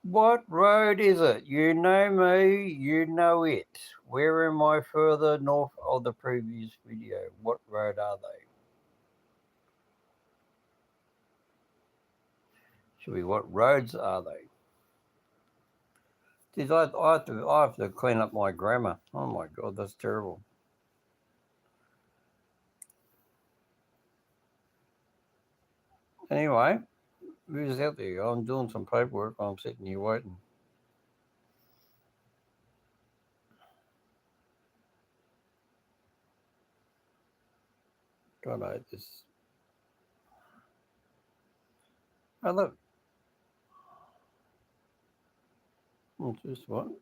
What road is it? You know me, you know it. Where am I further north of the previous video? What road are they? Should be what roads are they? Geez, I have to clean up my grammar. Oh my god, that's terrible. Anyway, who's out there? I'm doing some paperwork. I'm sitting here waiting. God, I hate this. Oh, look. What's this one?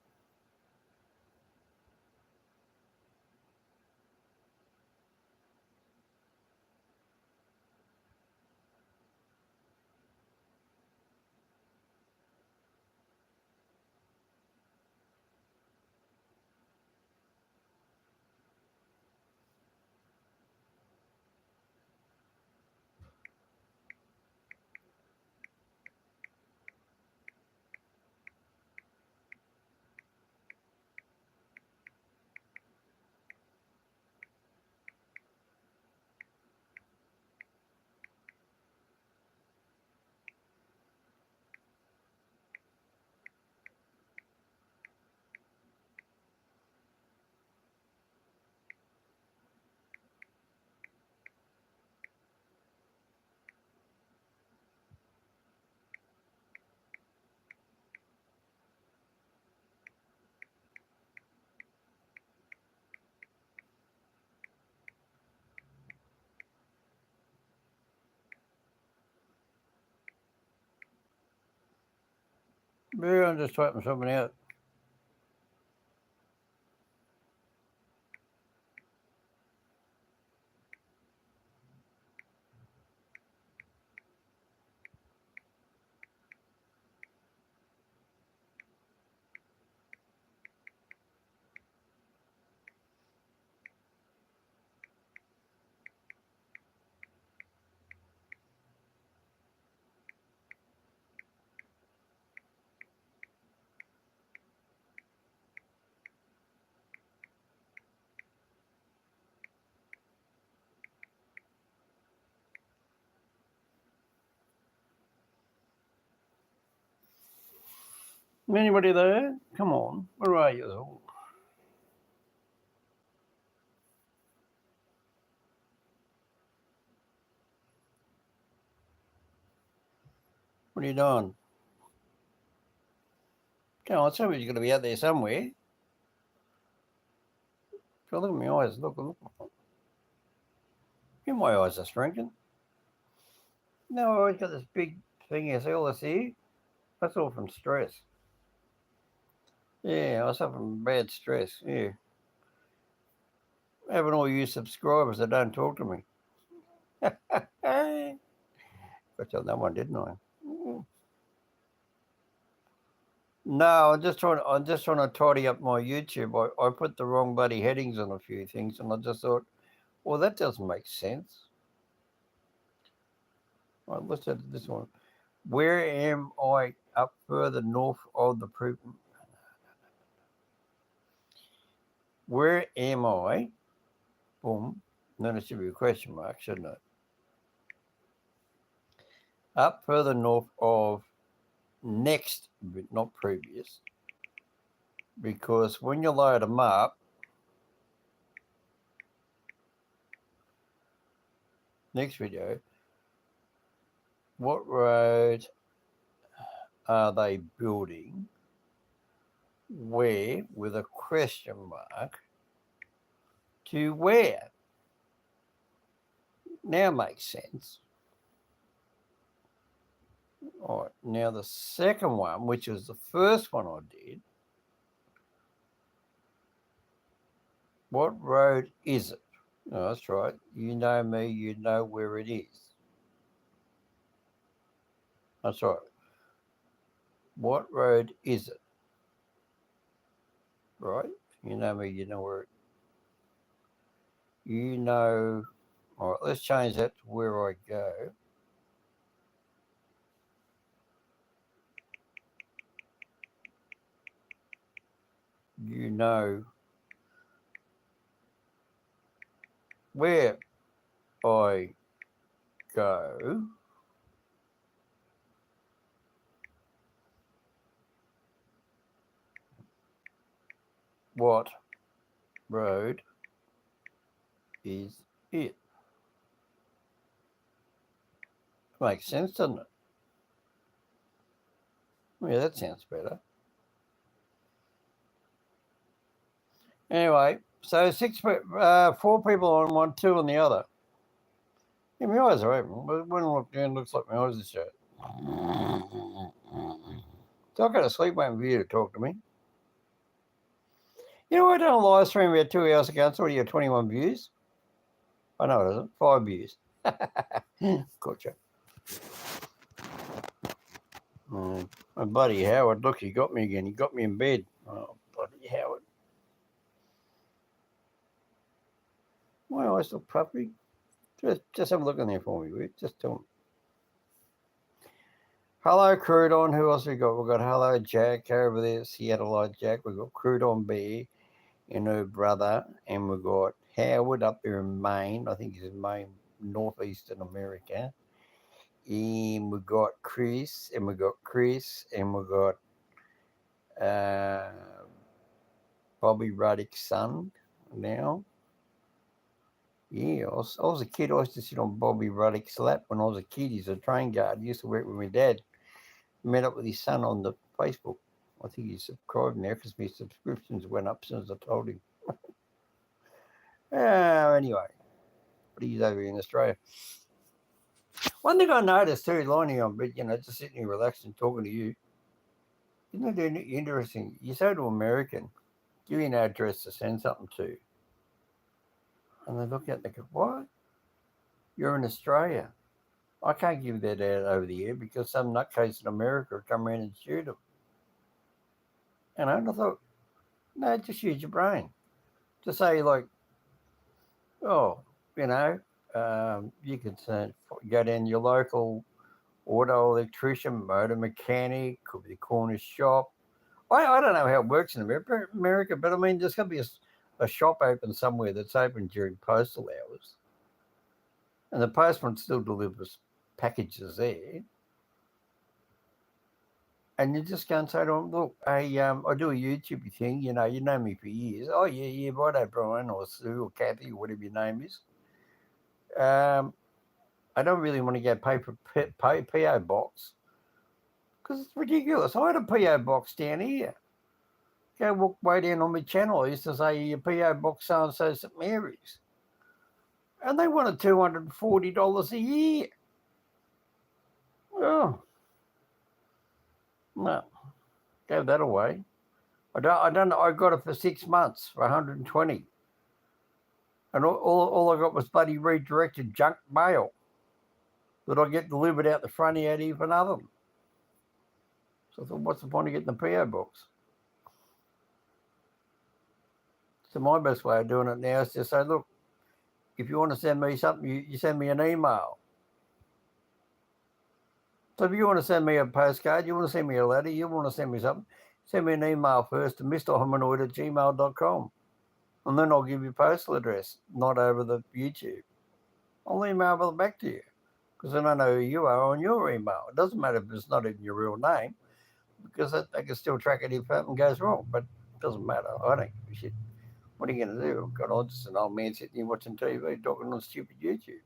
Maybe I'm just typing something out. Anybody there? Come on. Where are you? What are you doing? Come on, somebody's going to be out there somewhere. God, look at my eyes. Look. Yeah, my eyes are shrinking. No, I always got this big thing here. See all this here? That's all from stress. Yeah, I suffer from bad stress. Yeah. Having all you subscribers that don't talk to me. Got you on that one, didn't I? No, I'm just trying to tidy up my YouTube. I put the wrong bloody headings on a few things, and I just thought, well, that doesn't make sense. Right, let's do this one. Where am I up further north of the Where am I? Boom. Then it should be a question mark, shouldn't it? Up further north of next, but not previous. Because when you load them up, next video, what road are they building? Where, with a question mark, to where? Now makes sense. All right, now the second one, which was the first one I did, what road is it? Oh, that's right. You know me, you know where it is. That's right. What road is it? Right? You know me, you know where it. You know. All right, let's change that to where I go. know where I go, what road is it? Makes sense, doesn't it? Yeah, that sounds better. Anyway, so 4 people on one, 2 on the other. Yeah, my eyes are open. But when I look down, it looks like my eyes are shut. So I go to sleep waiting for you to talk to me. You know, I done a live stream about 2 hours ago. It's already got 21 views. I know it isn't. 5 views. Gotcha. My buddy Howard, look, he got me again. He got me in bed. Oh, bloody Howard. My eyes look puffy. Just have a look in there for me, will you? Just tell me. Hello, Crouton. Who else we got? We've got Hello Jack over there, Seattle Jack. We've got Crouton B and her brother. And we've got Howard up there in Maine. I think he's in Maine, northeastern America. And we've got Chris, and we've got Chris, and we've got Bobby Ruddick's son now. Yeah, I was a kid. I used to sit on Bobby Ruddick's lap when I was a kid. He's a train guard. He used to work with my dad. Met up with his son on the Facebook. I think he's subscribed now because my subscriptions went up since I told him. Anyway, but he's over in Australia. One thing I noticed too, lying on bed, just sitting here relaxed and talking to you, isn't it interesting? You say to an American, give you an address to send something to. And they look at it and they go, what? You're in Australia. I can't give that out over the air because some nutcase in America will come around and shoot them. And I thought, no, just use your brain. To say like, oh, you could go down your local auto electrician, motor mechanic, could be a corner shop. I don't know how it works in America, but I mean, there's going to be a shop open somewhere that's open during postal hours. And the postman still delivers packages there. And you just go and say to them, look, I do a YouTube thing, you know me for years. Oh, yeah, righto, Brian, or Sue, or Kathy, or whatever your name is. I don't really want to go pay for PO box because it's ridiculous. I had a PO box down here. Go walk way down on my channel. I used to say, your PO box so-and-so St Mary's. And they wanted $240 a year. Oh, no, gave that away. I got it for 6 months for 120. And all I got was bloody redirected junk mail that I get delivered out the front out here for nothing. So I thought, what's the point of getting the PO box? So my best way of doing it now is just say, look, if you want to send me something, you send me an email. So if you want to send me a postcard, you want to send me a letter, you want to send me something, send me an email first to mrhominoid@gmail.com. And then I'll give you a postal address, not over the YouTube. I'll email it back to you because then I know who you are on your email. It doesn't matter if it's not even your real name because they can still track it if something goes wrong, but it doesn't matter. I don't give a shit. What are you going to do? God, I'm just an old man sitting here watching TV talking on stupid YouTube.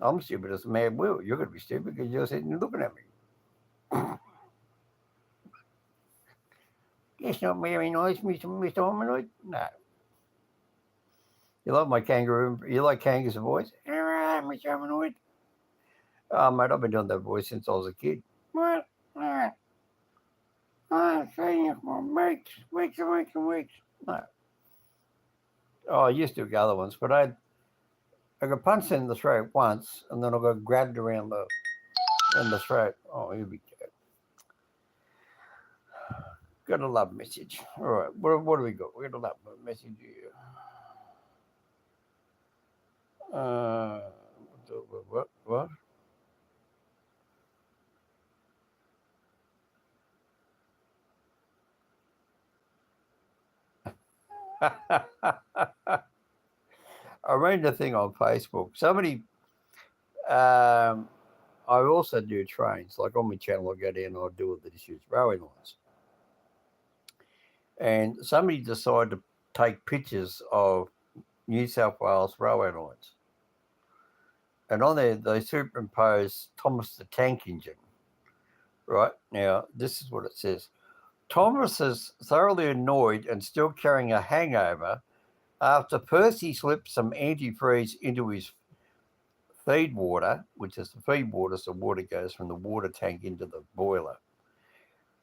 I'm stupid as a mad will. You're going to be stupid because you're sitting and looking at me. It's not very nice, Mr. Hominoid. No. You like my kangaroo? You like Kangaroo's voice? All right, Mr. Hominoid. Oh, mate, I've been doing that voice since I was a kid. What? I'm saying it for weeks. No. Oh, I used to do other ones, but I got punched in the throat once, and then I got grabbed around in the throat. Oh, here we go. Got a love message. All right, what do we got? We got a love message here. What? I read the thing on Facebook. Somebody, I also do trains. Like on my channel, I go down and I do all the issues, railway lines. And somebody decided to take pictures of New South Wales railway lines. And on there, they superimposed Thomas the Tank Engine. Right? Now, this is what it says. Thomas is thoroughly annoyed and still carrying a hangover after Percy slipped some antifreeze into his feed water, which is the feed water, so water goes from the water tank into the boiler.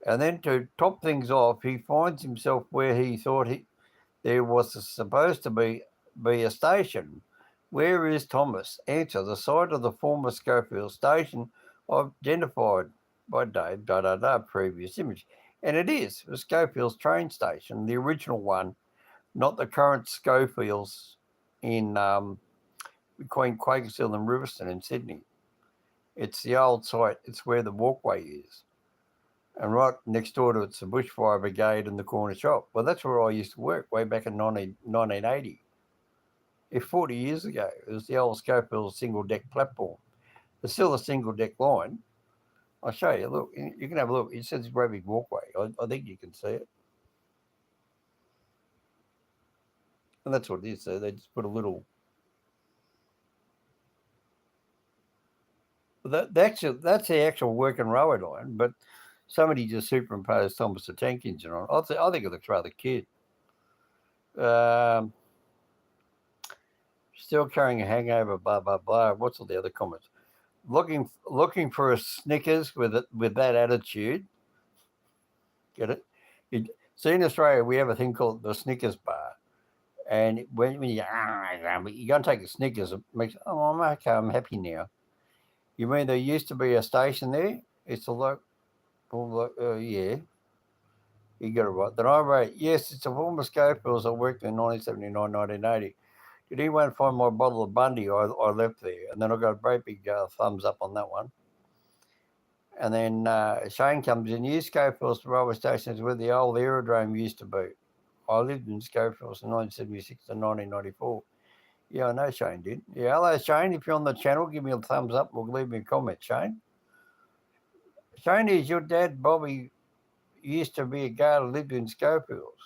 And then to top things off, he finds himself where he thought there was supposed to be a station. Where is Thomas? Answer, the site of the former Schofield station identified by Dave, previous image. And it is the Schofield's train station, the original one, not the current Schofield's in between Quakershill and Riverstone in Sydney. It's the old site. It's where the walkway is. And right next door to it's the Bushfire Brigade and the corner shop. Well, that's where I used to work way back in 1980. It's 40 years ago. It was the old Schofield single-deck platform. There's still a single-deck line. I'll show you. Look, you can have a look. It says a great big walkway. I think you can see it. And that's what it is. So they just put a little... That's the actual working railway line, but somebody just superimposed Thomas the Tank Engine on it. I think it looks rather cute. Still carrying a hangover, blah, blah, blah. What's all the other comments? Looking for a Snickers with that attitude. Get it? See, in Australia, we have a thing called the Snickers bar. And when you go and take a Snickers, it makes, I'm okay, I'm happy now. You mean there used to be a station there? It's a yeah. You got it right. Then I wrote, yes, it's a former Schofields. I worked in 1979, 1980. Did anyone find my bottle of Bundy? I left there. And then I got a great big thumbs up on that one. And then Shane comes in. You Schofields railway station is where the old aerodrome used to be. I lived in Schofields from 1976 to 1994. Yeah, I know Shane did. Yeah, hello, Shane. If you're on the channel, give me a thumbs up or leave me a comment, Shane. Shane, is your dad, Bobby, used to be a guard who lived in Schofields.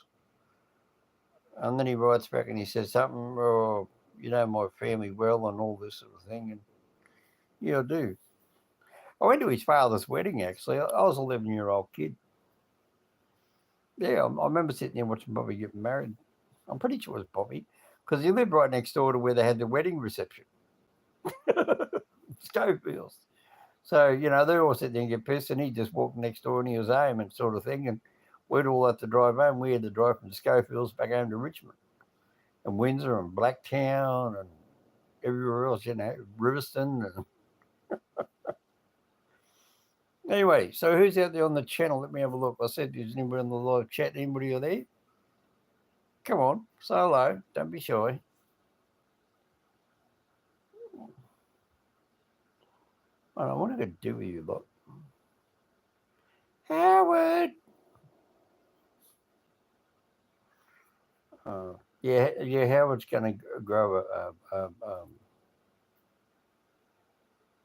And then he writes back and he says something, oh, you know my family well and all this sort of thing. And yeah, I do. I went to his father's wedding, actually. I was an 11-year-old kid. Yeah, I remember sitting there watching Bobby get married. I'm pretty sure it was Bobby, because he lived right next door to where they had the wedding reception. Schofields. So, you know, they all sit there and get pissed, and he just walked next door and he was home and sort of thing. And we'd all have to drive home. We had to drive from Schofields back home to Richmond and Windsor and Blacktown and everywhere else, you know, Riverstone. And anyway, so who's out there on the channel? Let me have a look. I said, is anybody on the live chat? Anybody there? Come on, say hello. Don't be shy. I don't know, what am I going to do with you lot? Howard! Yeah, Howard's going to grow what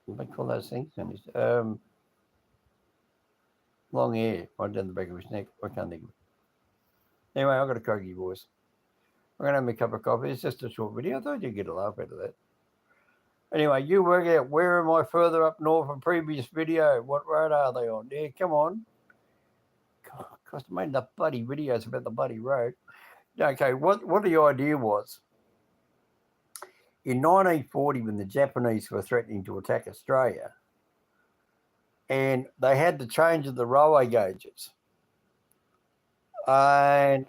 do they call those things? Long hair right down the back of his neck. I can't think of it. Anyway, I've got a croaky voice. I'm going to have me a cup of coffee. It's just a short video. I thought you'd get a laugh out of that. Anyway, you work out, where am I further up north from previous video? What road are they on? Yeah, come on. Gosh, I made enough bloody videos about the bloody road. Okay, what the idea was, in 1940, when the Japanese were threatening to attack Australia, and they had the change of the railway gauges. And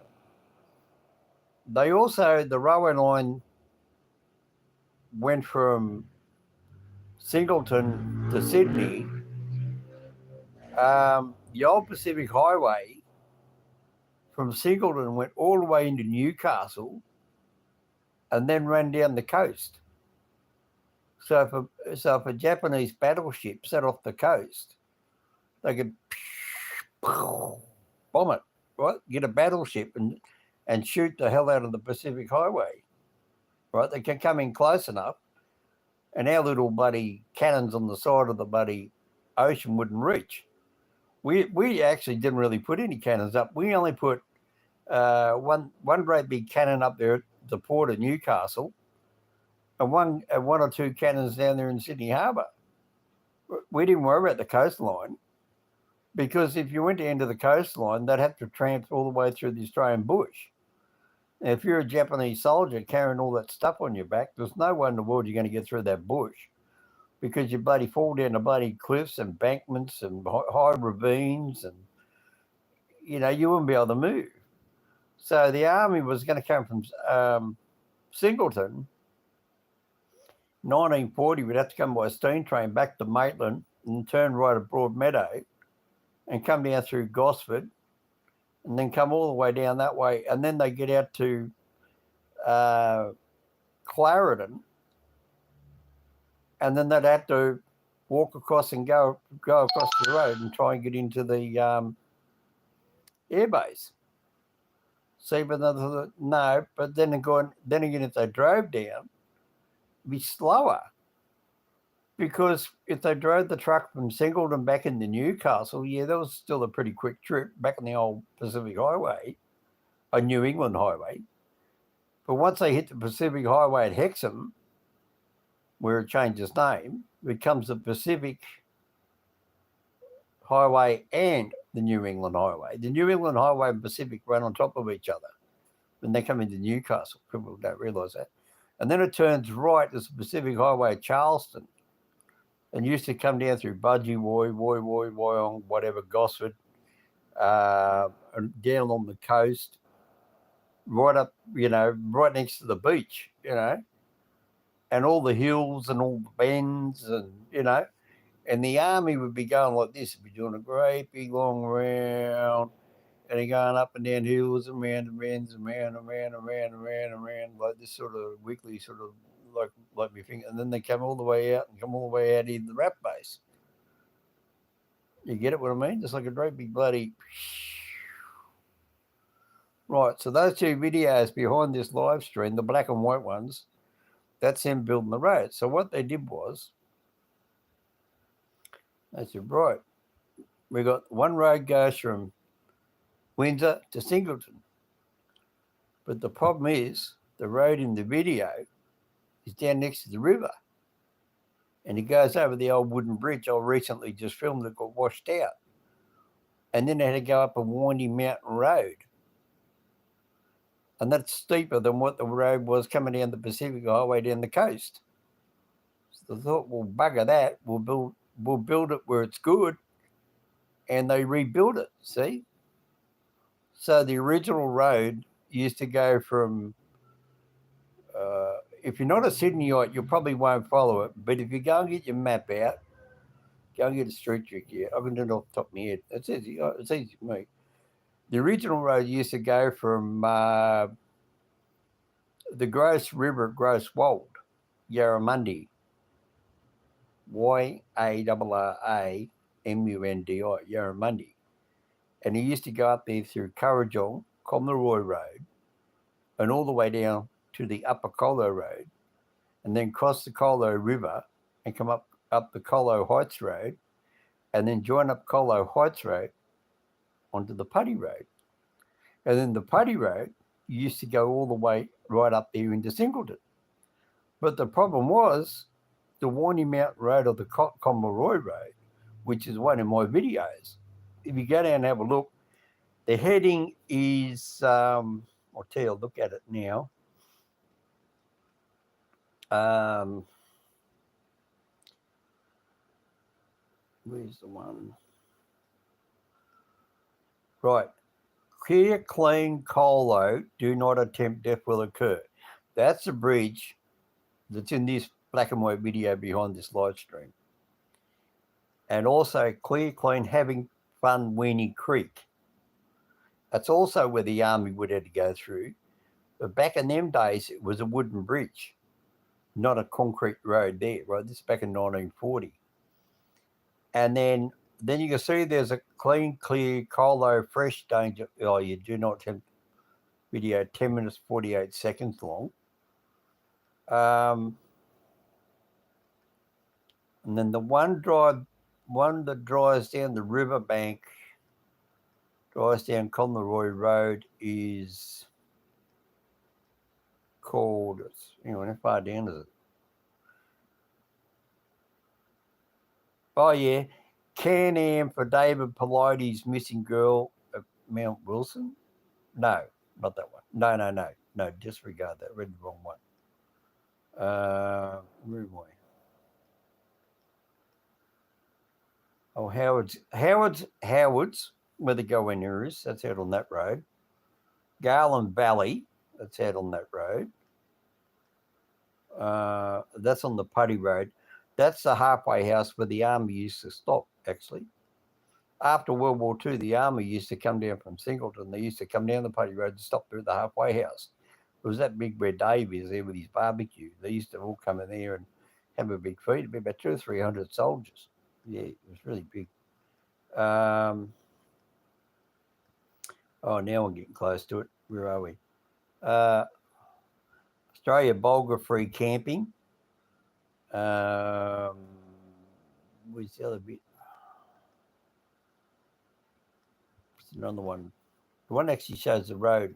they also, the railway line went from Singleton to Sydney. The old Pacific Highway from Singleton went all the way into Newcastle and then ran down the coast. So if a Japanese battleship set off the coast, they could bomb it, right? Get a battleship and and shoot the hell out of the Pacific Highway. Right? They can come in close enough, and our little bloody cannons on the side of the bloody ocean wouldn't reach. We actually didn't really put any cannons up. We only put one great big cannon up there at the port of Newcastle, and one or two cannons down there in Sydney Harbour. We didn't worry about the coastline, because if you went to the end of the coastline, they'd have to tramp all the way through the Australian bush. And if you're a Japanese soldier carrying all that stuff on your back, there's no way in the world you're going to get through that bush, because you bloody fall down the bloody cliffs and embankments and high ravines, and you wouldn't be able to move. So the army was going to come from Singleton. 1940, we'd have to come by a steam train back to Maitland and turn right at Broadmeadow and come down through Gosford and then come all the way down that way. And then they get out to Clarendon, and then they'd have to walk across and go across the road and try and get into the airbase. See, but no, but then again, if they drove down, it'd be slower, because if they drove the truck from Singleton back into Newcastle, that was still a pretty quick trip back on the old Pacific Highway, a New England highway. But once they hit the Pacific Highway at Hexham, where it changed its name, it becomes the Pacific Highway and the New England Highway. The New England Highway and Pacific run on top of each other when they come into Newcastle. People don't realise that. And then it turns right as the Pacific Highway at Charleston, and used to come down through Budgie, Wyong, whatever, Gosford, and down on the coast, right up, right next to the beach, and all the hills and all the bends, and, and the army would be going like this. It'd be doing a great big long round, and they're going up and down hills and round and bends and round and round and round and round and round, like this sort of weekly sort of like my finger. And then they come all the way out into the rap base. You get it what I mean? Just like a great big bloody... Right, so those two videos behind this live stream, the black and white ones, that's them building the road. So what they did was, they said, right, we got one road goes from Windsor to Singleton. But the problem is, the road in the video is down next to the river. And it goes over the old wooden bridge I recently just filmed that got washed out. And then they had to go up a windy mountain road. And that's steeper than what the road was coming down the Pacific Highway down the coast. So they thought, well, bugger that. We'll build it where it's good. And they rebuilt it, see? So the original road used to go from, if you're not a Sydneyite, you probably won't follow it. But if you go and get your map out, go and get a street trick here. I can do it off the top of my head. It's easy for me. The original road used to go from the Gross River at Gross Wold, Yarramundi, Yarramundi, Yarramundi. And he used to go up there through Currajong, Comleroy Road, and all the way down to the Upper Colo Road, and then cross the Colo River and come up the Colo Heights Road, and then join up Colo Heights Road onto the Putty Road. And then the Putty Road used to go all the way right up there into Singleton. But the problem was the Warney Mountain Road or the Comleroy Road, which is one of my videos. If you go down and have a look, the heading is, I'll tell you, look at it now. Where's the one? Right. Clear, clean, Colo, do not attempt death will occur. That's the bridge that's in this black and white video behind this live stream. And also clear, clean, having fun, Weenie Creek. That's also where the army would have to go through. But back in them days, it was a wooden bridge, not a concrete road there, right? This is back in 1940. And then you can see there's a clean, clear, Colo, fresh, danger. Oh, you do not attempt. video, 10 minutes, 48 seconds long. And then the one that drives down the riverbank, drives down Conleroy Road, is called, how far down is it? Oh, yeah. Can-Am for David Polides missing girl at Mount Wilson? No, not that one. No, disregard that. Read the wrong one. Where am I? Oh, Howard's, where the go in there is. That's out on that road. Garland Valley, that's out on that road. That's on the Putty Road. That's the halfway house where the army used to stop, actually. After World War II, the army used to come down from Singleton. They used to come down the Putty Road and stop there at the halfway house. It was that big where Dave is there with his barbecue. They used to all come in there and have a big feed. It'd be about 200 or 300 soldiers. Yeah, it was really big. Now I'm getting close to it. Where are we? Australia Bulga free camping. Where's the other bit? It's another one. The one actually shows the road.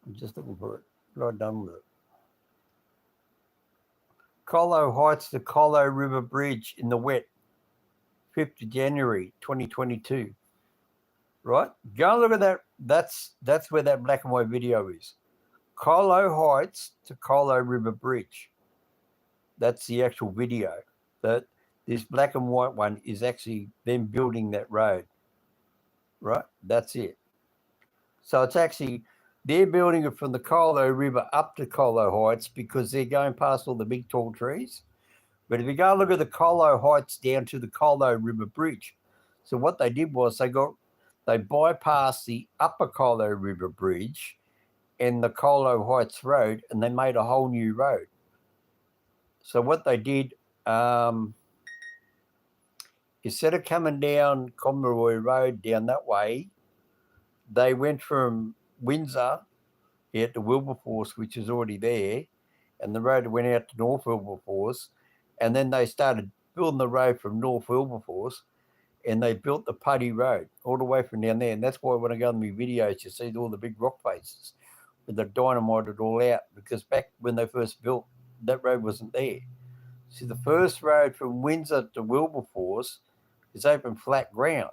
I'm just looking for it. Right done with it. Colo Heights to Colo River Bridge in the wet, 5th of January 2022. Right? Go and look at that. That's where that black and white video is. Colo Heights to Colo River Bridge. That's the actual video. This black and white one is actually them building that road. Right? That's it. So it's actually, they're building it from the Colo River up to Colo Heights because they're going past all the big tall trees. But if you go look at the Colo Heights down to the Colo River Bridge, so what they did was they bypassed the upper Colo River Bridge and the Colo Heights Road, and they made a whole new road. So what they did, instead of coming down Conleroy Road down that way, they went from Windsor out to Wilberforce, which is already there, and the road went out to North Wilberforce, and then they started building the road from North Wilberforce, and they built the Putty Road all the way from down there. And that's why when I go on my videos, you see all the big rock faces with the dynamited all out, because back when they first built, that road wasn't there. See, the first road from Windsor to Wilberforce is open flat ground.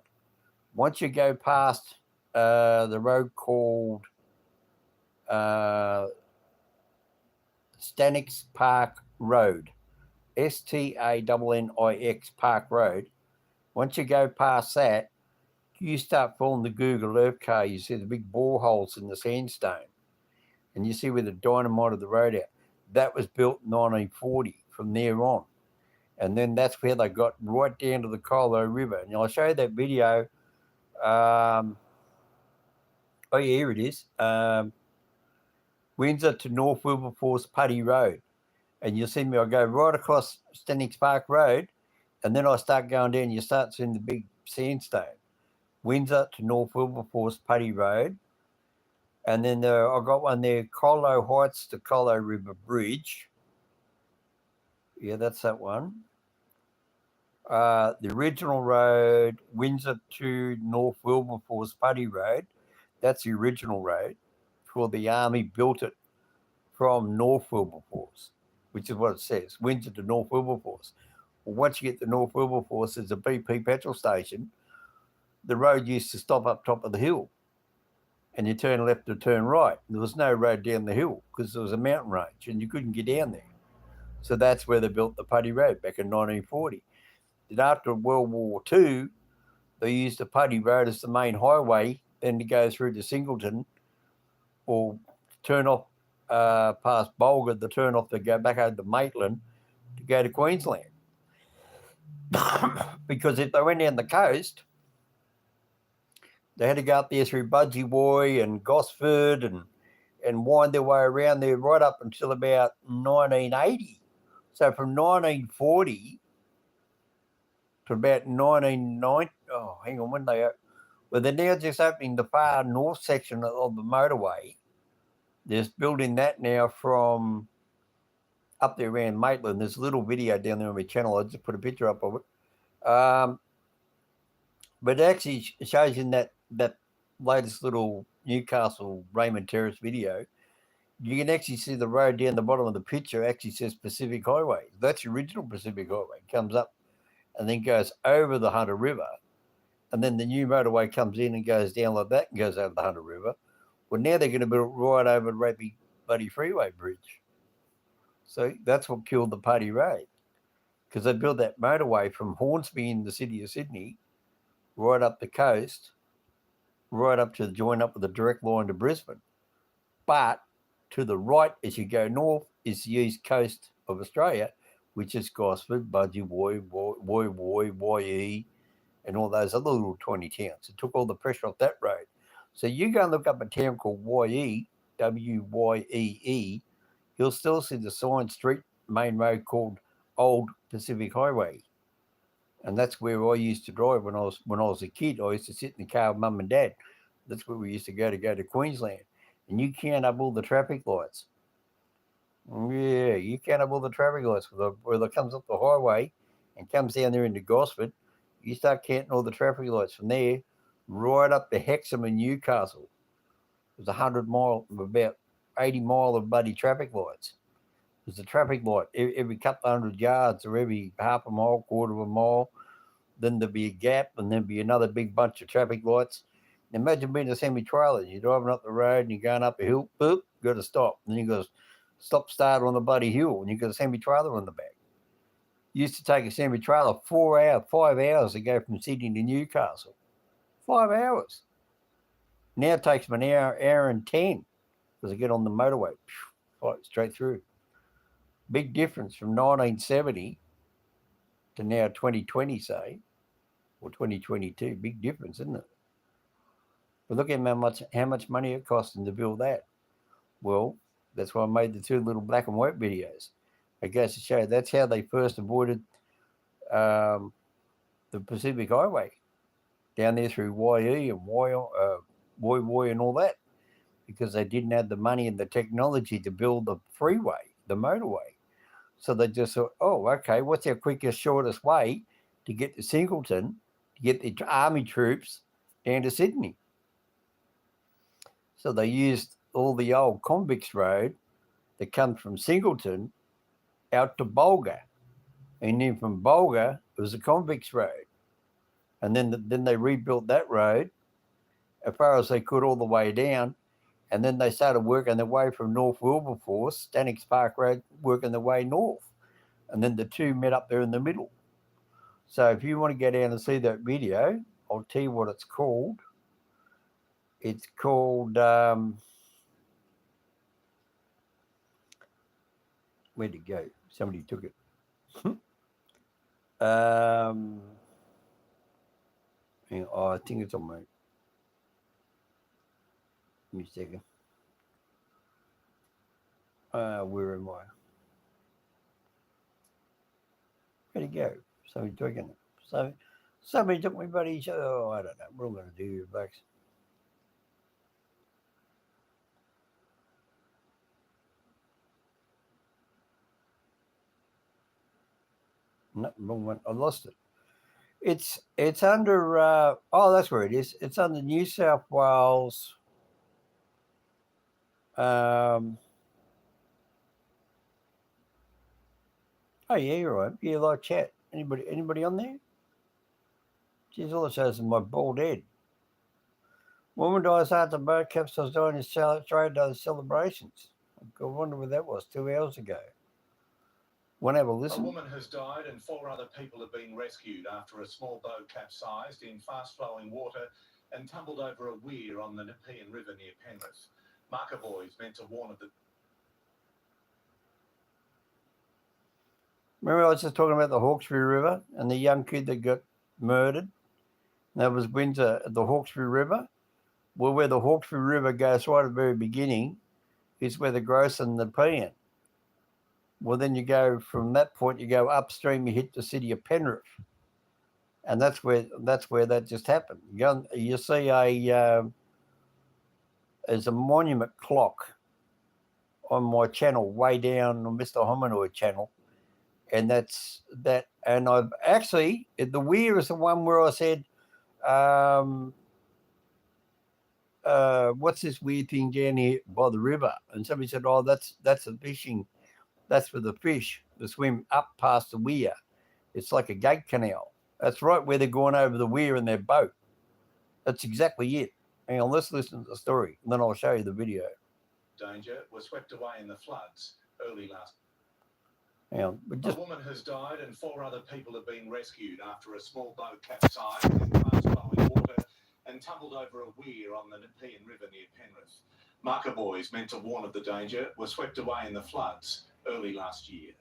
Once you go past the road called Stanix Park Road, Stanix Park Road. Once you go past that, you start following the Google Earth car. You see the big boreholes in the sandstone, and you see where the dynamite of the road out. That was built in 1940 from there on. And then that's where they got right down to the Colo River. And I'll show you that video. Here it is. Windsor to North Wilberforce Putty Road. And you'll see me, I go right across Stanix Park Road, and then I start going down, you start seeing the big sandstone. Windsor to North Wilberforce Putty Road. And then I got one there, Colo Heights to Colo River Bridge. Yeah, that's that one. The original road, Windsor to North Wilberforce Putty Road. That's the original road before the army built it from North Wilberforce, which is what it says, Windsor to North Wilberforce. Well, once you get to North Wilberforce, there's a BP petrol station. The road used to stop up top of the hill, and you turn left or turn right. There was no road down the hill because there was a mountain range, and you couldn't get down there. So that's where they built the Putty Road back in 1940. Then after World War II, they used the Putty Road as the main highway, then to go through to Singleton or turn off past Bulga, to turn off to go back over to Maitland to go to Queensland. Because if they went down the coast, they had to go up there through Budgewoi and Gosford and wind their way around there right up until about 1980. So from 1940 to about 1990, But they're now just opening the far north section of the motorway. They're building that now from up there around Maitland. There's a little video down there on my channel. I just put a picture up of it. But it actually shows in that latest little Newcastle Raymond Terrace video, you can actually see the road down the bottom of the picture actually says Pacific Highway. That's the original Pacific Highway. It comes up and then goes over the Hunter River. And then the new motorway comes in and goes down like that and goes over the Hunter River. Well, now they're going to build right over the Raby Buddy Freeway Bridge. So that's what killed the Putty Road, because they built that motorway from Hornsby in the city of Sydney right up the coast, right up to join up with the direct line to Brisbane. But to the right, as you go north, is the east coast of Australia, which is Gosford, Budgie, Woy, and all those other little 20 towns. It took all the pressure off that road. So you go and look up a town called Wyee, Wyee, you'll still see the sign street main road called Old Pacific Highway. And that's where I used to drive when I was a kid. I used to sit in the car with Mum and Dad. That's where we used to go to Queensland. And you count up all the traffic lights. Yeah, you count up all the traffic lights where it comes up the highway and comes down there into Gosford. You start counting all the traffic lights from there right up to Hexham and Newcastle. There's 100 mile, about 80 mile of bloody traffic lights. There's a traffic light every couple of 100 yards or every half a mile, quarter of a mile. Then there'd be a gap and then be another big bunch of traffic lights. Imagine being a semi-trailer. You're driving up the road and you're going up a hill, boop, got to stop. And then you got to stop, start on the bloody hill, and you've got a semi-trailer on the back. Used to take a semi-trailer 5 hours to go from Sydney to Newcastle. 5 hours. Now it takes them an hour and 10 because I get on the motorway, straight through. Big difference from 1970 to now 2020, say, or 2022. Big difference, isn't it? But look at how much money it cost them to build that. Well, that's why I made the two little black and white videos. I guess to show that's how they first avoided the Pacific Highway down there through Wyee and Woy and all that, because they didn't have the money and the technology to build the freeway, the motorway. So they just thought, oh, okay, what's our quickest, shortest way to get to Singleton, to get the army troops down to Sydney? So they used all the old convicts road that comes from Singleton out to Bulga. And then from Bulga, it was the convicts road. And then they rebuilt that road as far as they could all the way down. And then they started working their way from North Wilberforce, Stanix Park Road, working their way north. And then the two met up there in the middle. So if you want to go down and see that video, I'll tell you what it's called. It's called, where'd it go? Somebody took it. I think it's on my, give me a second. Where am I? Where'd it go? Somebody took it. So somebody took my buddy. Oh, I don't know. What am I going to do here, Bucks? No, wrong one. I lost it. It's under. That's where it is. It's under New South Wales. Oh yeah, you're right. Yeah, like chat. Anybody on there? Geez, all it shows is my bald head. Woman dies after boat capsules dying in Australia does celebrations. I wonder where that was 2 hours ago. Want to have a listen? A woman has died and 4 other people have been rescued after a small boat capsized in fast-flowing water and tumbled over a weir on the Nepean River near Penrith. Marker is meant to warn of the... Remember I was just talking about the Hawkesbury River and the young kid that got murdered? That was Windsor at the Hawkesbury River. Well, where the Hawkesbury River goes right at the very beginning is where the Gross and the Nepean. Well, then you go from that point, you go upstream, you hit the city of Penrith. And that's where that just happened. You see there's a monument clock on my channel way down on Mr. Hominoid channel, and that's that. And I've actually, the weir is the one where I said, what's this weird thing down here by the river? And somebody said, oh, that's the fishing. That's for the fish to swim up past the weir. It's like a gate canal. That's right where they're going over the weir in their boat. That's exactly it. Hang on, let's listen to the story, and then I'll show you the video. Danger were swept away in the floods early last. Hang on, A woman has died and 4 other people have been rescued after a small boat capsized in fast-flowing water and tumbled over a weir on the Nepean River near Penrith. Marker buoys meant to warn of the danger were swept away in the floods early last year.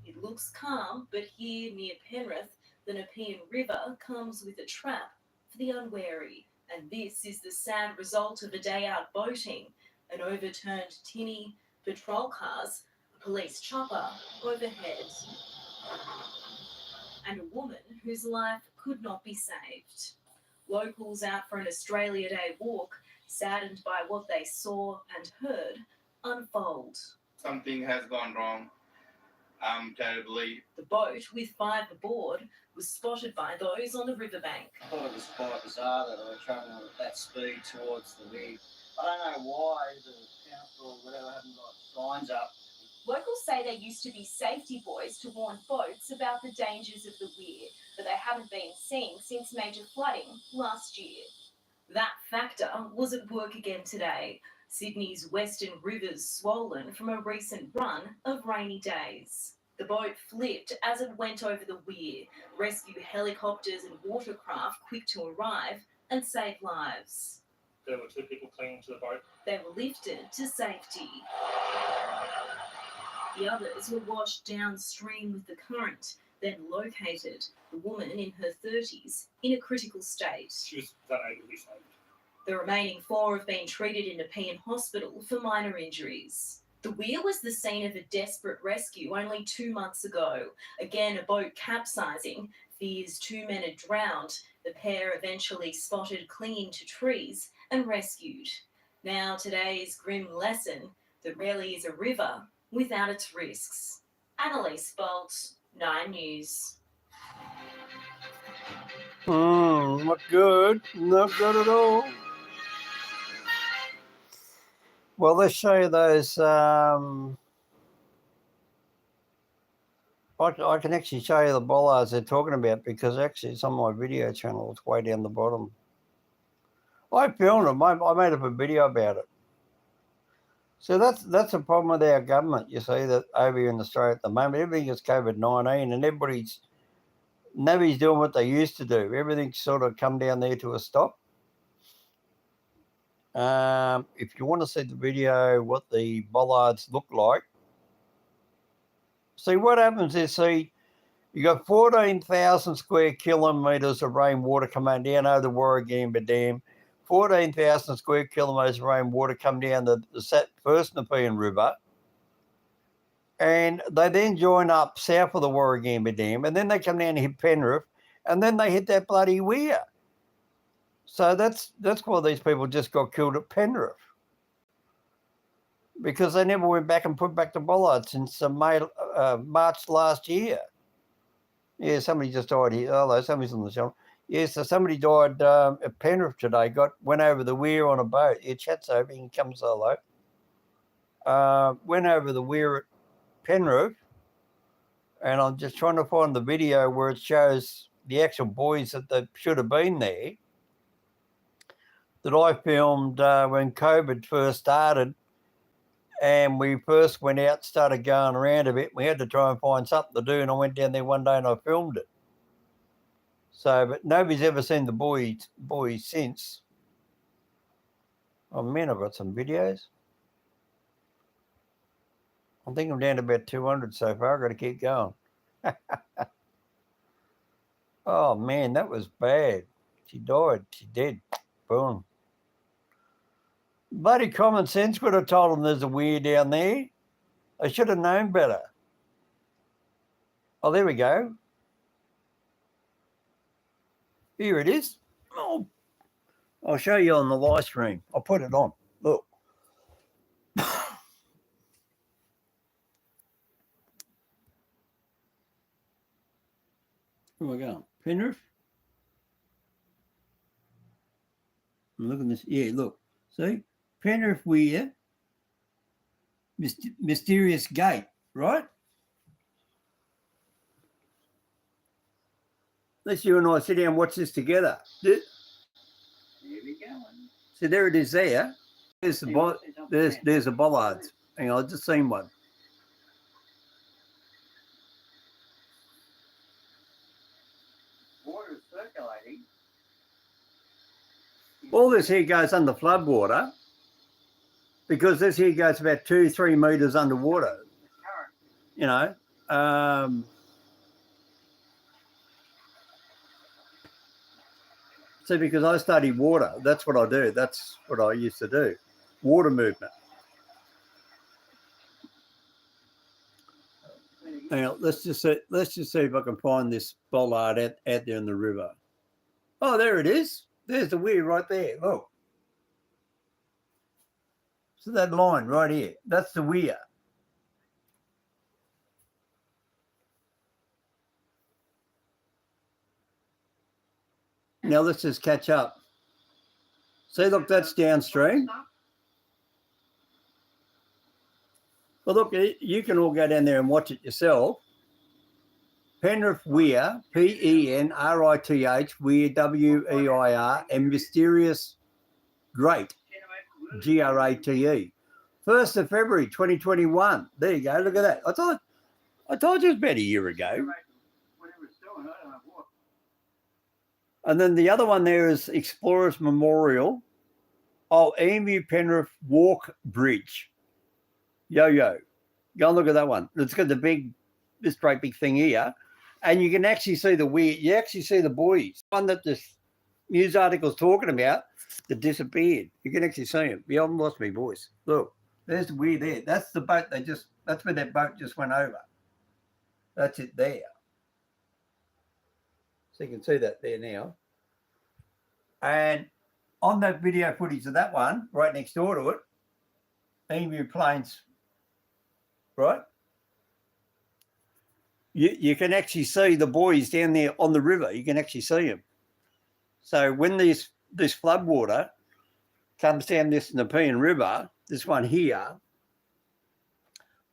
It looks calm, but here near Penrith, the Nepean River comes with a trap for the unwary. And this is the sad result of a day out boating. An overturned tinny, patrol cars, a police chopper overhead, and a woman whose life could not be saved. Locals out for an Australia Day walk, saddened by what they saw and heard unfold. Something has gone wrong. Terribly. The boat, with 5 aboard, was spotted by those on the riverbank. I thought it was quite bizarre that they were travelling at that speed towards the weir. I don't know why the council or whatever haven't got signs up. Locals say there used to be safety buoys to warn boats about the dangers of the weir, but they haven't been seen since major flooding last year. That factor was at work again today. Sydney's western rivers swollen from a recent run of rainy days. The boat flipped as it went over the weir. Rescue helicopters and watercraft quick to arrive and save lives. There were 2 people clinging to the boat. They were lifted to safety. The others were washed downstream with the current, then located. The woman in her 30s in a critical state. She was unable to be saved. The remaining 4 have been treated in Nepean Hospital for minor injuries. The weir was the scene of a desperate rescue only 2 months ago. Again, a boat capsizing. Fears 2 men had drowned. The pair eventually spotted clinging to trees and rescued. Now today's grim lesson, there rarely is a river without its risks. Annalise Bolt, 9 News. Not good. Not good at all. Well, let's show you those. I can actually show you the bollards they're talking about because actually it's on my video channel. It's way down the bottom. I filmed them. I made up a video about it. So that's a problem with our government. You see that over here in Australia at the moment, everything is COVID-19 and nobody's doing what they used to do. Everything's sort of come down there to a stop. If you want to see the video, what the bollards look like, see what happens is, you got 14,000 square kilometres of rainwater coming down over the Warragamba Dam, 14,000 square kilometres of rainwater come down the first Nepean River, and they then join up south of the Warragamba Dam, and then they come down and hit Penrith, and then they hit that bloody weir. So that's why these people just got killed at Penrith, because they never went back and put back the bollards since March last year. Yeah, somebody just died here. Hello, somebody's on the channel. Yeah, so somebody died at Penrith today, went over the weir on a boat. Yeah, chat's over, he can come say hello. Went over the weir at Penrith, and I'm just trying to find the video where it shows the actual buoys that should have been there, that I filmed when COVID first started, and we first went out, started going around a bit. We had to try and find something to do, and I went down there one day and I filmed it. So, but nobody's ever seen the buoys since. Oh man, I've got some videos. I think I'm down to about 200 so far. I've got to keep going. Oh man, that was bad. She died. She did. Boom. Bloody common sense would have told them there's a weir down there. They should have known better. Oh, there we go. Here it is. Oh, I'll show you on the live stream. I'll put it on. Look. Where am I going? Penrith? Look at this. Yeah, look. See? Penrith Weir. Mysterious Gate, right? Let's you and I sit down and watch this together. Here we go. So there it is there. There's the there's the bollards. Hang on, I've just seen one. Water is circulating. All this here goes under floodwater because this here goes about 2-3 metres underwater. You know. See, because I study water, that's what I do. That's what I used to do. Water movement. Hang on, let's just see if I can find this bollard out there in the river. Oh, there it is. There's the weir right there. Look. So that line right here, that's the weir. Now let's just catch up. See, look, that's downstream. Well, look, you can all go down there and watch it yourself. Penrith Weir, Penrith, Weir, WEIR, and Mysterious Great, GRATE. 1st of February 2021. There you go. Look at that. I told you it was about a year ago. And then the other one there is Explorers Memorial. Oh, Emu Penrith Walk Bridge. Yo. Go and look at that one. It's got this great big thing here. And you can actually see the weir. You actually see the buoys. One that this news article's talking about that disappeared. You can actually see them. You haven't lost my voice. Look, there's the weir there. That's the boat that's where that boat just went over. That's it there. So you can see that there now. And on that video footage of that one, right next door to it, Emu Plains, right? You can actually see the buoys down there on the river. You can actually see them. So when this floodwater comes down this Nepean River, this one here,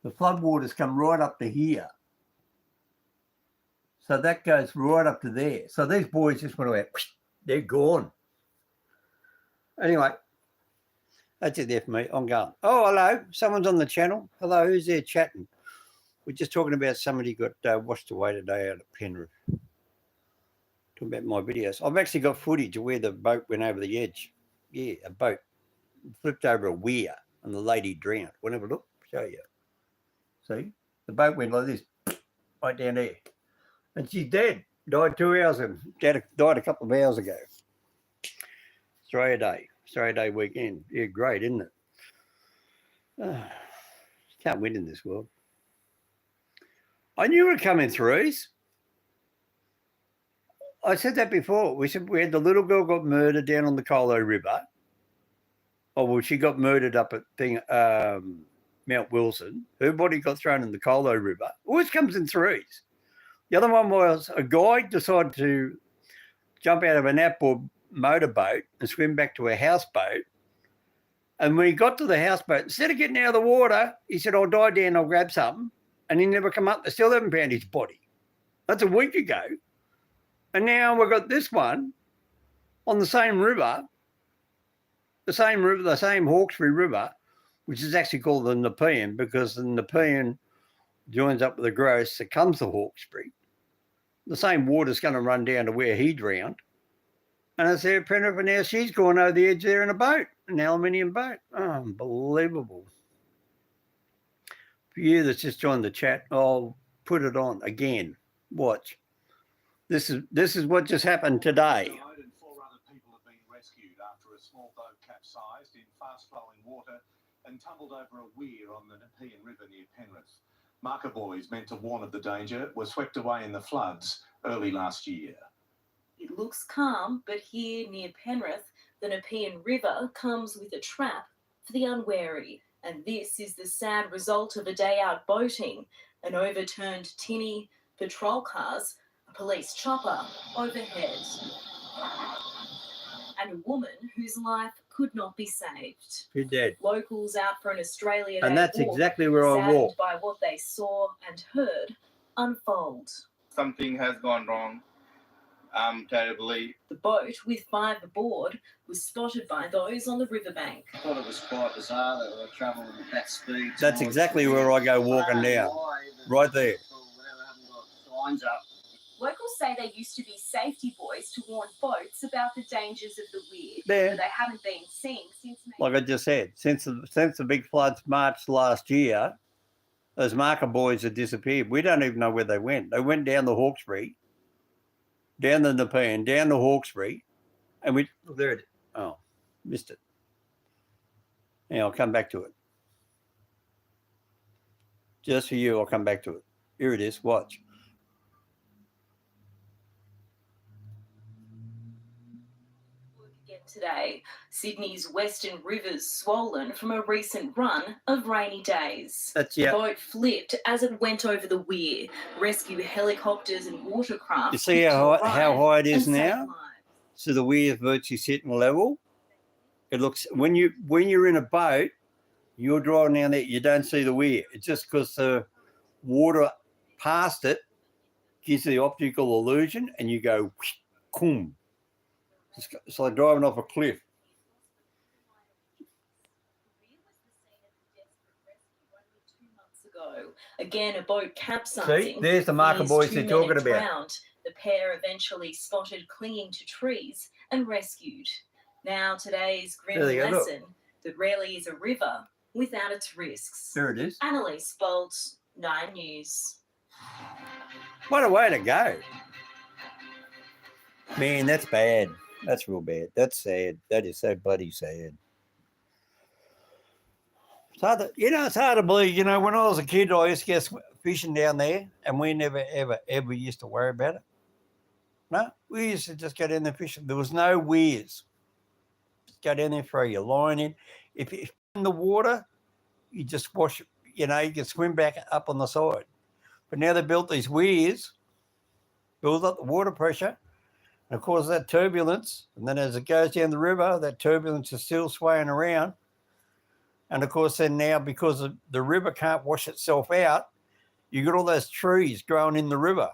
the floodwaters come right up to here. So that goes right up to there. So these buoys just went away. They're gone. Anyway, that's it there for me. I'm going. Oh, hello. Someone's on the channel. Hello, who's there chatting? We're just talking about somebody got washed away today out of Penrith. Talking about my videos. I've actually got footage of where the boat went over the edge. Yeah, a boat flipped over a weir and the lady drowned. We'll have a look. Show you. See? The boat went like this, right down there. And she's dead. Died 2 hours ago. Died a couple of hours ago. Australia Day weekend. Yeah, great, isn't it? Can't win in this world. I knew it were coming threes. I said that before. We said we had the little girl got murdered down on the Colo River. Oh, well, she got murdered up at Mount Wilson. Her body got thrown in the Colo River. Always comes in threes. The other one was a guy decided to jump out of an outboard motorboat and swim back to a houseboat. And when he got to the houseboat, instead of getting out of the water, he said, I'll dive down, I'll grab something. And he never come up. They still haven't found his body. That's a week ago. And now we've got this one on the same river, the same Hawkesbury River, which is actually called the Nepean because the Nepean joins up with the Gross that comes to Hawkesbury. The same water's going to run down to where he drowned. And I said, Penrith, and now she's gone over the edge there in a boat, an aluminium boat. Unbelievable. For you that's just joined the chat, I'll put it on again. Watch. This is what just happened today. And 4 other people have been rescued after a small boat capsized in fast-flowing water and tumbled over a weir on the Nepean River near Penrith. Marker buoys meant to warn of the danger were swept away in the floods early last year. It looks calm, but here near Penrith, the Nepean River comes with a trap for the unwary. And this is the sad result of a day out boating, an overturned tinny, patrol cars, a police chopper overhead, and a woman whose life could not be saved. You're dead. Locals out for an Australia Day And that's walk, exactly where I saddened walk. by what they saw and heard unfold. Something has gone wrong. Terribly. The boat, with 5 aboard, was spotted by those on the riverbank. I thought it was quite bizarre that we were travelling at that speed. That's exactly where I go walking down. Right there. Whatever haven't got signs up. Locals say there used to be safety buoys to warn boats about the dangers of the weir, There. but they haven't been seen since May. Like I just said, since the big floods March last year, those marker buoys have disappeared. We don't even know where they went. They went down the Hawkesbury, down the Nepean, down the Hawkesbury, and we there it is. Oh, missed it. Yeah, I'll come back to it. Just for you, I'll come back to it. Here it is. Watch. Again today, Sydney's western rivers swollen from a recent run of rainy days. That's The yeah. boat flipped as it went over the weir. Rescue helicopters and watercraft. You see how arrived high it is and saved now? lives. So the weir is virtually sitting level. It looks when you're in a boat, you're driving down there, you don't see the weir. It's just because the water past it gives the optical illusion, and you go, boom. It's like driving off a cliff. Again, a boat capsizing. See, there's the marker These buoys 2 they're men talking about. drowned. The pair eventually spotted clinging to trees and rescued. Now today's grim There you go, look. lesson that rarely is a river without its risks. There it is. Annalise Bolt, 9 News. What a way to go. Man, that's bad. That's real bad. That's sad. That is so bloody sad. It's hard to, it's hard to believe. When I was a kid, I used to go fishing down there, and we never, ever used to worry about it. No, we used to just go down there fishing. There was no weirs. Just go down there, throw your line in. If you're in the water, you just wash, you can swim back up on the side. But now they built these weirs, build up the water pressure, and of course that turbulence, and then as it goes down the river, that turbulence is still swaying around. And of course then now, because the river can't wash itself out, you got all those trees growing in the river.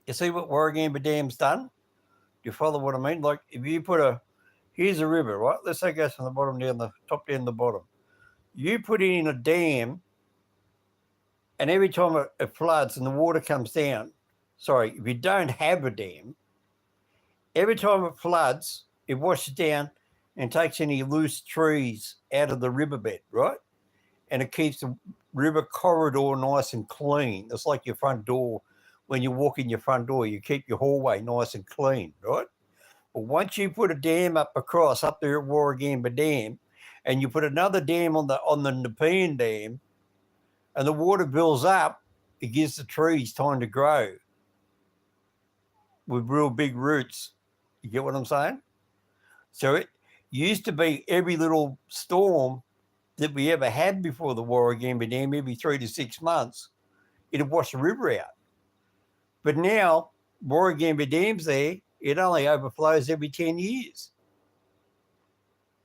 You see what Warragamba Dam's done? Do you follow what I mean? Like if you here's a river, right? Let's say it goes from the bottom down the top down the bottom. You put in a dam, and every time it floods and the water comes down, if you don't have a dam, every time it floods, it washes down and takes any loose trees out of the riverbed, right? And it keeps the river corridor nice and clean. It's like your front door. When you walk in your front door, you keep your hallway nice and clean, right? But once you put a dam up there at Warragamba Dam, and you put another dam on the Nepean Dam, and the water builds up, it gives the trees time to grow with real big roots. You get what I'm saying? So it used to be every little storm that we ever had before the Warragamba Dam, every 3 to 6 months, it'd wash the river out. But now, Warragamba Dam's there, it only overflows every 10 years.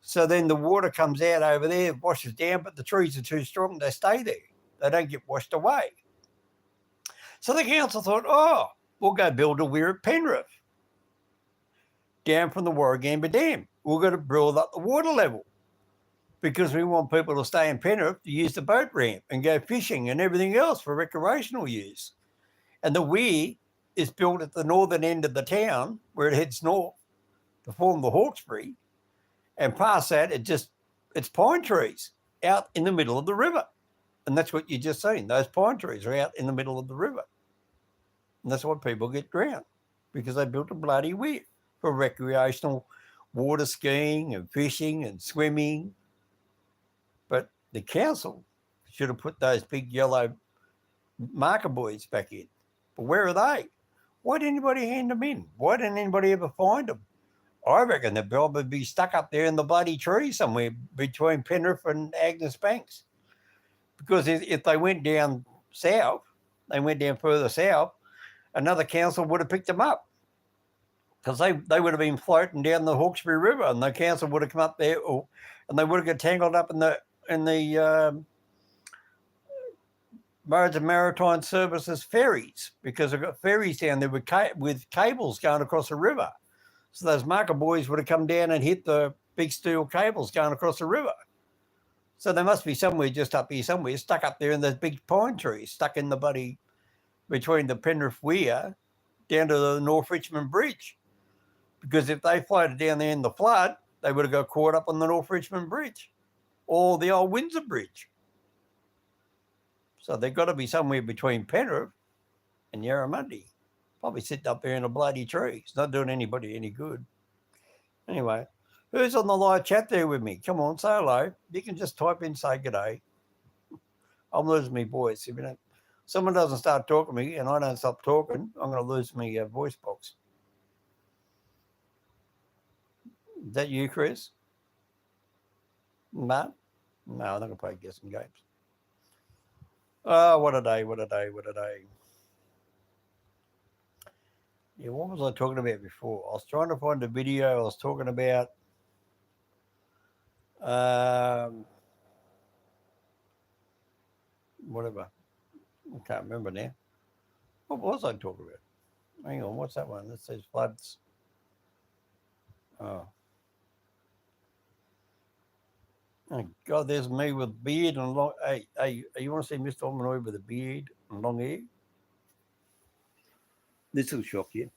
So then the water comes out over there, washes down, but the trees are too strong, they stay there. They don't get washed away. So the council thought, we'll go build a weir at Penrith, down from the Warragamba Dam. We're going to build up the water level because we want people to stay in Penrith to use the boat ramp and go fishing and everything else for recreational use. And the weir is built at the northern end of the town where it heads north to form the Hawkesbury. And past that, it's pine trees out in the middle of the river. And that's what you just seen. Those pine trees are out in the middle of the river. And that's why people get drowned, because they built a bloody weir for recreational water skiing and fishing and swimming. But the council should have put those big yellow marker buoys back in. But where are they? Why didn't anybody hand them in? Why didn't anybody ever find them? I reckon they'd probably be stuck up there in the bloody tree somewhere between Penrith and Agnes Banks. Because if they went down south, they went down further south, another council would have picked them up. Because they would have been floating down the Hawkesbury River, and the council would have come up there, and they would have got tangled up in the Roads and Maritime Services ferries, because they've got ferries down there with cables going across the river. So those marker boys would have come down and hit the big steel cables going across the river. So they must be somewhere just up here somewhere, stuck up there in those big pine trees, stuck in the buddy between the Penrith Weir down to the North Richmond Bridge. Because if they floated down there in the flood, they would have got caught up on the North Richmond Bridge or the old Windsor Bridge. So they've got to be somewhere between Penrith and Yarramundi. Probably sitting up there in a bloody tree. It's not doing anybody any good. Anyway, who's on the live chat there with me? Come on, say hello. You can just type in, say g'day. I'm losing my voice. If someone doesn't start talking to me and I don't stop talking, I'm going to lose my voice box. Is that you, Chris? No? No, I'm not going to play guessing games. Oh, what a day, what a day, what a day. Yeah, what was I talking about before? I was trying to find a video. I was talking about whatever. I can't remember now. What was I talking about? Hang on, what's that one? That says floods. Oh God, there's me with beard and long. Hey, you want to see Mr. Omanoy with a beard and long hair? This will shock you.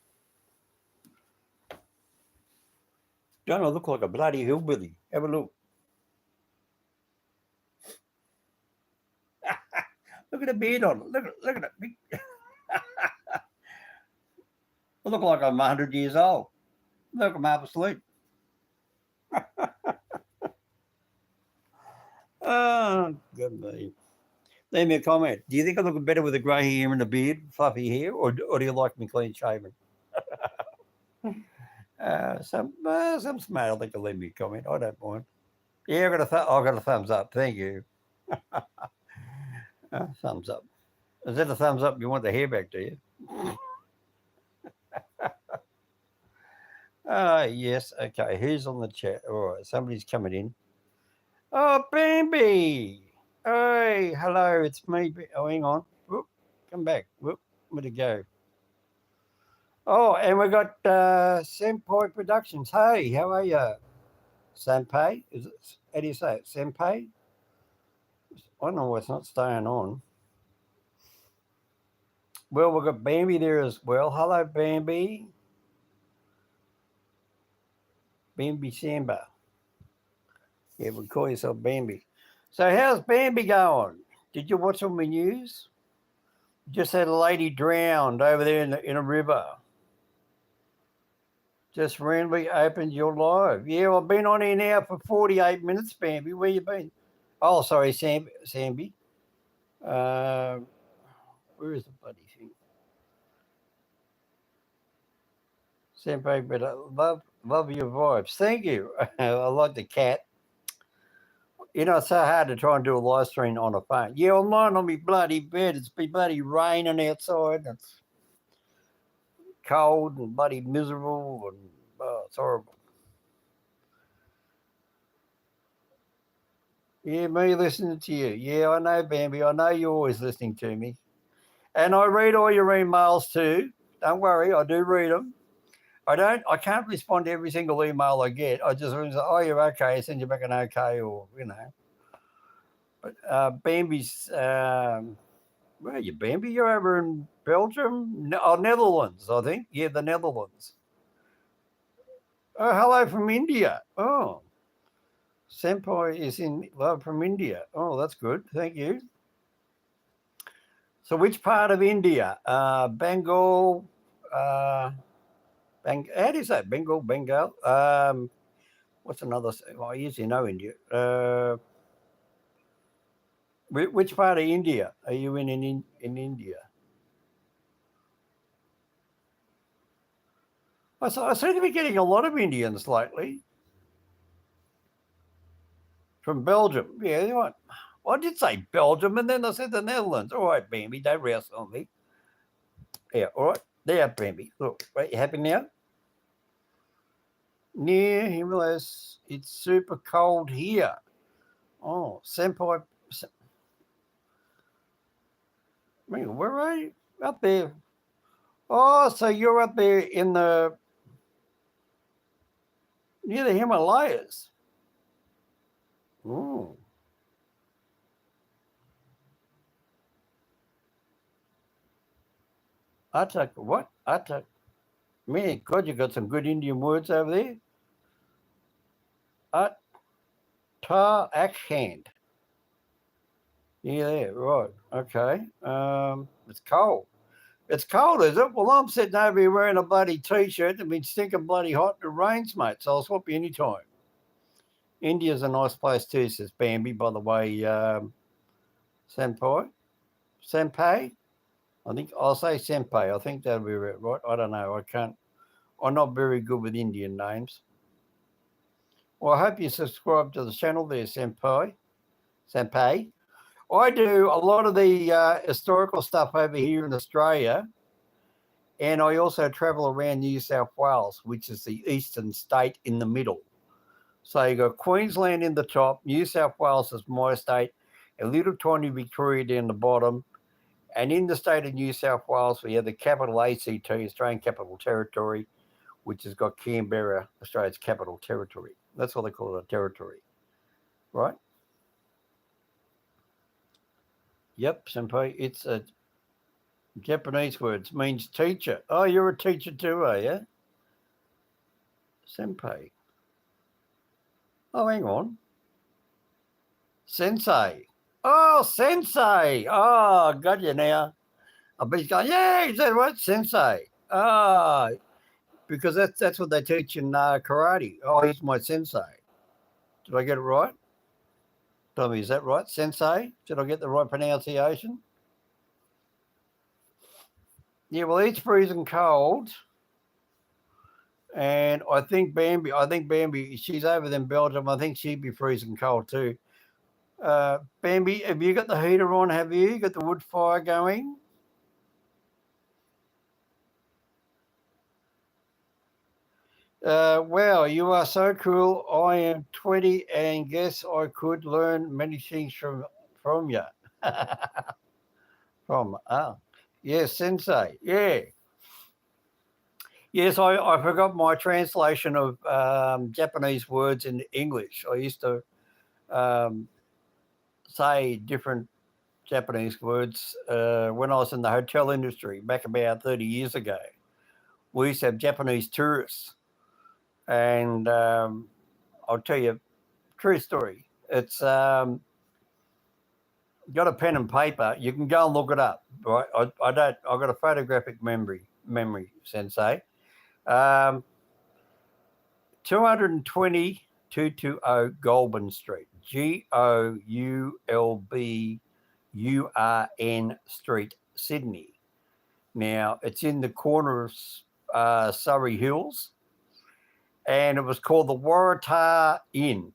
Don't I look like a bloody hillbilly? Have a look. Look at the beard on it. Look at it. I look like I'm 100 years old. Look, I'm half asleep. Oh, good me. Leave me a comment. Do you think I look better with a grey hair and a beard, fluffy hair, or do you like me clean shaven? Some smart, I think I'll leave me a comment. I don't mind. Yeah, I got a thumbs up. Thank you. Thumbs up. Is that a thumbs up? You want the hair back, do you? Yes. Okay. Who's on the chat? All right. Somebody's coming in. Oh, Bambi. Hey, hello. It's me. Oh, hang on. Whoop, come back. Whoop, where'd it go? Oh, and we got Senpai Productions. Hey, how are you? Senpai? Is it? How do you say it? Senpai? I don't know why it's not staying on. Well, we've got Bambi there as well. Hello, Bambi. Bambi Samba. Yeah, we call yourself Bambi. So how's Bambi going? Did you watch on the news? Just had a lady drowned over there in a river. Just randomly opened your live. Yeah, I've been on here now for 48 minutes, Bambi. Where you been? Oh, sorry, Samby. Where is the bloody thing? Senpai, but I love your vibes. Thank you. I like the cat. You know, it's so hard to try and do a live stream on a phone. Yeah, I'm lying on my bloody bed. It's been bloody raining outside. And it's cold and bloody miserable. And it's horrible. Yeah, me listening to you. Yeah, I know, Bambi. I know you're always listening to me. And I read all your emails too. Don't worry, I do read them. I can't respond to every single email I get. I just say, oh, you're okay, send you back an okay, or, you know. But Bambi's, where are you, Bambi? You're over in Belgium? Netherlands, I think. Yeah, the Netherlands. Oh, hello from India. Oh, Senpai is in love from India. Oh, that's good. Thank you. So which part of India? Bengal, how do you say it? Bengal? What's another? Well, I usually know India. Which part of India are you in India? I seem to be getting a lot of Indians lately from Belgium. Yeah, you know what? I did say Belgium, and then I said the Netherlands. All right, Bambi, don't rouse on me. Yeah, all right. There, Bambi. Look, right, you happy now? Near Himalayas, it's super cold here. Oh, Senpai. Where are you? Up there. Oh, so you're up there in the near the Himalayas. Ooh. Atak, what? Atak. Man, God, you got some good Indian words over there. Tar Akhand. Yeah, right. Okay. It's cold. It's cold, is it? Well, I'm sitting over here wearing a bloody t-shirt and been stinking bloody hot and it rains, mate. So I'll swap you anytime. India's a nice place too, says Bambi, by the way. Senpai? Senpai? I think I'll say Senpai. I think that'll be right. I don't know. I'm not very good with Indian names. Well, I hope you subscribe to the channel there, Senpai. Senpai. I do a lot of the historical stuff over here in Australia, and I also travel around New South Wales, which is the eastern state in the middle. So you got Queensland in the top, New South Wales is my state, a little tiny Victoria down the bottom, and in the state of New South Wales, we have the capital ACT, Australian Capital Territory, which has got Canberra, Australia's capital territory. That's what they call it, a territory, right? Yep, Senpai, it's a Japanese word. It means teacher. Oh, you're a teacher too, are you? Senpai. Oh, hang on. Sensei. Oh, sensei. Oh, got you now. I bet he's going, yeah, is that right? Sensei. Ah, because that's what they teach in karate. Oh, he's my sensei. Did I get it right? Tell me, is that right? Sensei? Did I get the right pronunciation? Yeah, well, it's freezing cold. And I think Bambi, she's over there in Belgium. I think she'd be freezing cold too. Bambi, have you got the heater on? Have you got the wood fire going? Wow, you are so cool. I am 20 and guess I could learn many things from you. Yes, sensei. Yeah. Yes, I forgot my translation of Japanese words in English. I used to say different Japanese words when I was in the hotel industry back about 30 years ago. We used to have Japanese tourists. And I'll tell you a true story. It's got a pen and paper. You can go and look it up. Right? I've got a photographic memory, Sensei. 220 Goulburn Street, Goulburn Street, Sydney. Now, it's in the corner of Surrey Hills, and it was called the Waratah Inn.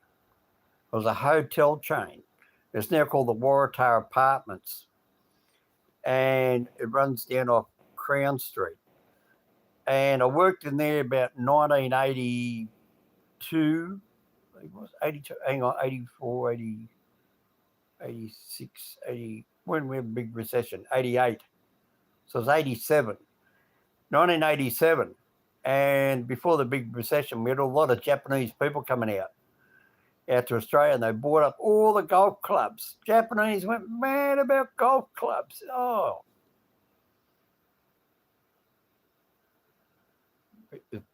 It was a hotel chain. It's now called the Waratah Apartments, and it runs down off Crown Street. And I worked in there about 1982, I think it was 82, hang on, 84, 80, 86, 80, when we had a big recession, 88. So it was 87, 1987. And before the big recession, we had a lot of Japanese people coming out to Australia, and they bought up all the golf clubs. Japanese went mad about golf clubs. Oh.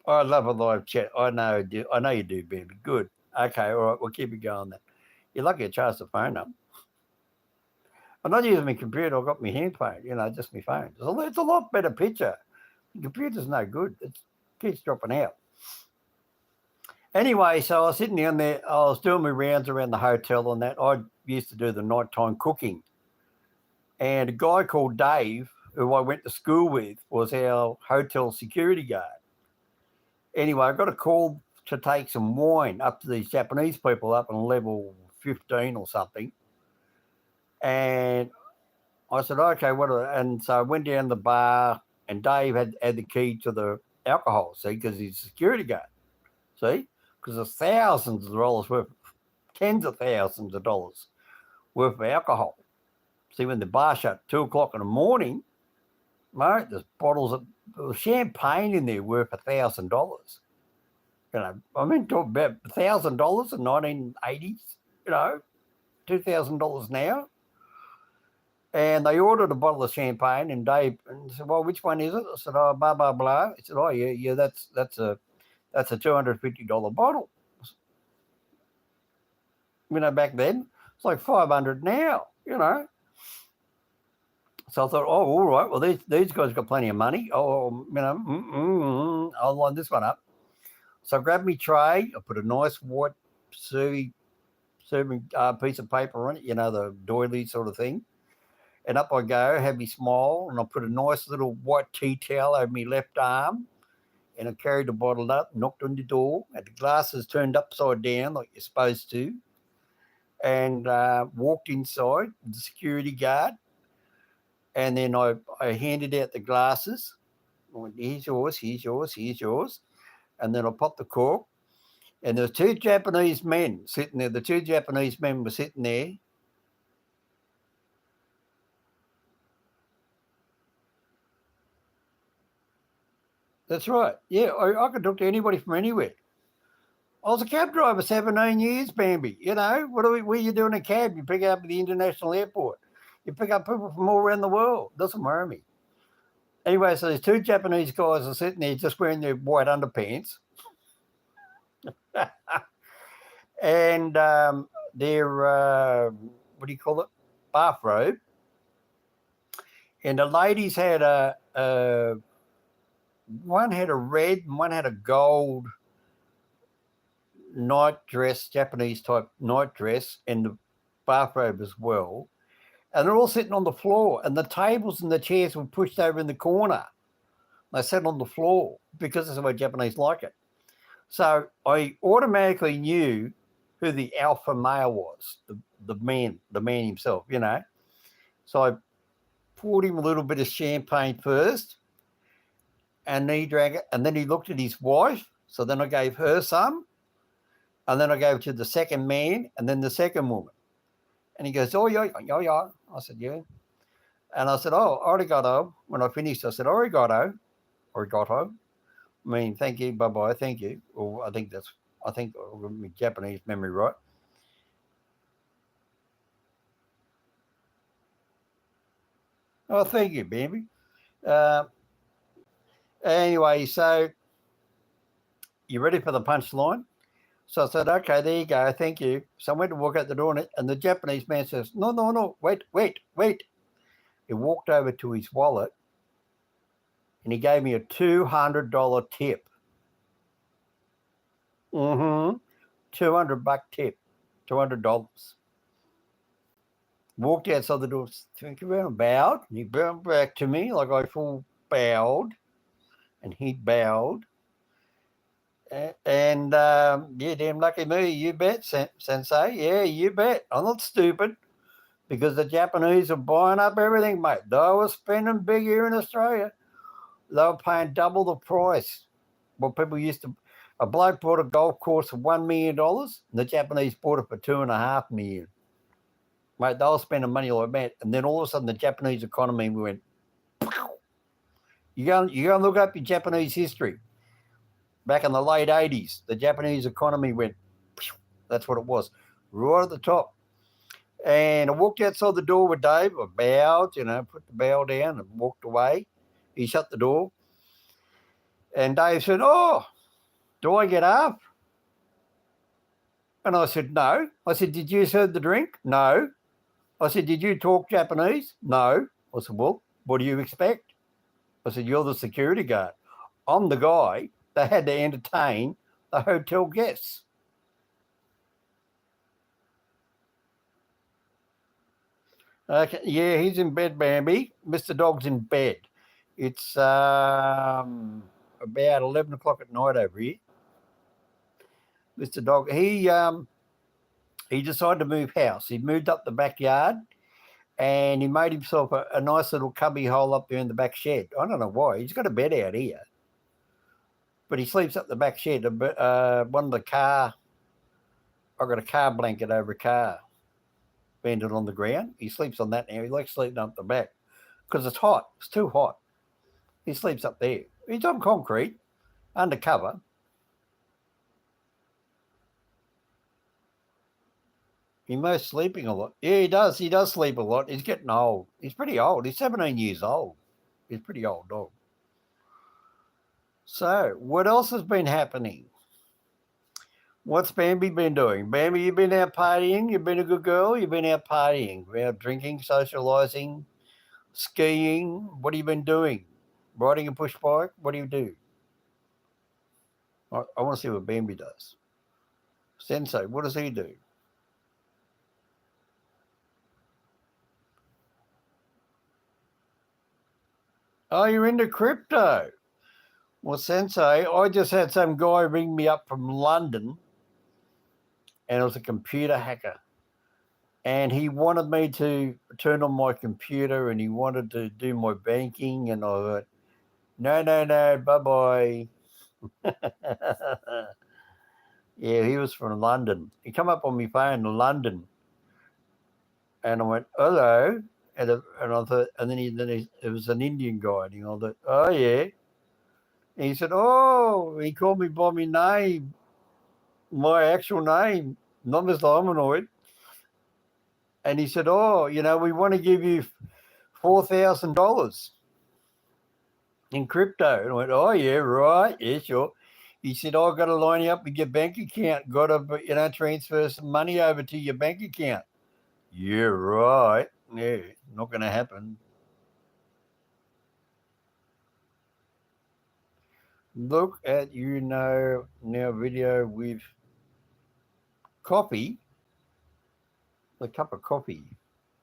I love a live chat. I know you do, baby. Good. Okay, all right, we'll keep it going then. You're lucky I charged the phone up. I'm not using my computer. I've got my hand phone, just my phone. It's a lot better picture. The computer's no good. It keeps dropping out. Anyway, so I was sitting down there. I was doing my rounds around the hotel and that. I used to do the nighttime cooking. And a guy called Dave, who I went to school with, was our hotel security guard. Anyway, I got a call to take some wine up to these Japanese people up on level 15 or something. And I said, okay, and so I went down the bar, and Dave had the key to the alcohol, see, because he's a security guard, see, because there's thousands of dollars worth, tens of thousands of dollars worth of alcohol. See, when the bar shut at 2 o'clock in the morning, mate, there's bottles of champagne in there worth $1,000. You know, I mean, talk about $1,000 in 1980s, you know, $2,000 now. And they ordered a bottle of champagne, and Dave said, "Well, which one is it?" I said, "Oh, blah blah blah." He said, "Oh, yeah, that's a $250 bottle." You know, back then it's like $500 now. You know, so I thought, "Oh, all right. Well, these guys got plenty of money. Oh, you know, I'll line this one up." So I grabbed me tray. I put a nice white serving piece of paper on it. You know, the doily sort of thing. And up I go, have me smile, and I put a nice little white tea towel over my left arm, and I carried the bottle up, knocked on the door, had the glasses turned upside down like you're supposed to, and walked inside with the security guard. And then I handed out the glasses. I went, here's yours, here's yours, here's yours. And then I popped the cork, and there were two Japanese men sitting there. The two Japanese men were sitting there. That's right. Yeah, I could talk to anybody from anywhere. I was a cab driver 17 years, Bambi. You know, what are you doing in a cab? You pick up at the international airport. You pick up people from all around the world. Doesn't worry me. Anyway, so these two Japanese guys are sitting there just wearing their white underpants. And their, what do you call it? Bathrobe. And the ladies had one had a red and one had a gold night dress, Japanese type night dress, and the bathrobe as well. And they're all sitting on the floor, and the tables and the chairs were pushed over in the corner. They sat on the floor because that's the way Japanese like it. So I automatically knew who the alpha male was, the man himself, you know. So I poured him a little bit of champagne first, and he drank it, and then he looked at his wife. So then I gave her some, and then I gave it to the second man, and then the second woman. And he goes, "Oh, yeah. I said, "Yeah." And I said, "Oh, arigato." When I finished, I said, "Arigato. Arigato. I mean, thank you, bye-bye, thank you." Or I think my Japanese memory right. "Oh, thank you, baby." Anyway, so you ready for the punchline? So I said, "Okay, there you go, thank you." So I went to walk out the door, and the Japanese man says, No, wait. He walked over to his wallet, and he gave me a $200 tip. $200 tip, $200. Walked outside the door, turned around, bowed, and he bowed back to me like I full bowed, and he bowed. And yeah, damn lucky me, you bet, Sensei. Yeah, you bet. I'm not stupid, because the Japanese are buying up everything, mate. They were spending big here in Australia. They were paying double the price. What people used to. A bloke bought a golf course for $1 million, and the Japanese bought it for $2.5 million. Mate, they were spending money like that. And then all of a sudden, the Japanese economy went. You go and look up your Japanese history. Back in the late 80s, the Japanese economy went. That's what it was, right at the top. And I walked outside the door with Dave. I bowed, put the bow down and walked away. He shut the door. And Dave said, "Oh, do I get up?" And I said, "No." I said, "Did you serve the drink?" "No." I said, "Did you talk Japanese?" "No." I said, "Well, what do you expect?" I said, "You're the security guard. I'm the guy that had to entertain the hotel guests." Okay, yeah, he's in bed, Bambi. Mr. Dog's in bed. It's about 11 o'clock at night over here. Mr. Dog, he decided to move house. He moved up the backyard and he made himself a nice little cubby hole up there in the back shed. I don't know why. He's got a bed out here, but he sleeps up the back shed. One of the car, I've got a car blanket over a car banded on the ground. He sleeps on that now. He likes sleeping up the back because it's hot. It's too hot. He sleeps up there. He's on concrete, undercover. He must sleeping a lot. Yeah, he does. He does sleep a lot. He's getting old. He's pretty old. He's 17 years old. He's a pretty old dog. So, what else has been happening? What's Bambi been doing? Bambi, you've been out partying? You've been a good girl? You've been out partying? You've been out drinking, socialising, skiing? What have you been doing? Riding a push bike? What do you do? I want to see what Bambi does. Sensei, what does he do? Oh, you're into crypto. Well, Sensei, I just had some guy ring me up from London, and it was a computer hacker. And he wanted me to turn on my computer and he wanted to do my banking. And I thought, no, bye-bye. Yeah, he was from London. He come up on my phone in London. And I went, hello. And I thought, and then it was an Indian guy. And I thought, oh, yeah. And he said, oh, he called me by my name, my actual name, not Mr. Hominoid. And he said, oh, we want to give you $4,000 in crypto. And I went, oh, yeah, right. Yeah, sure. He said, I've got to line you up with your bank account. Got to, transfer some money over to your bank account. Yeah, right. Yeah, not going to happen. Look at now video with coffee. A cup of coffee.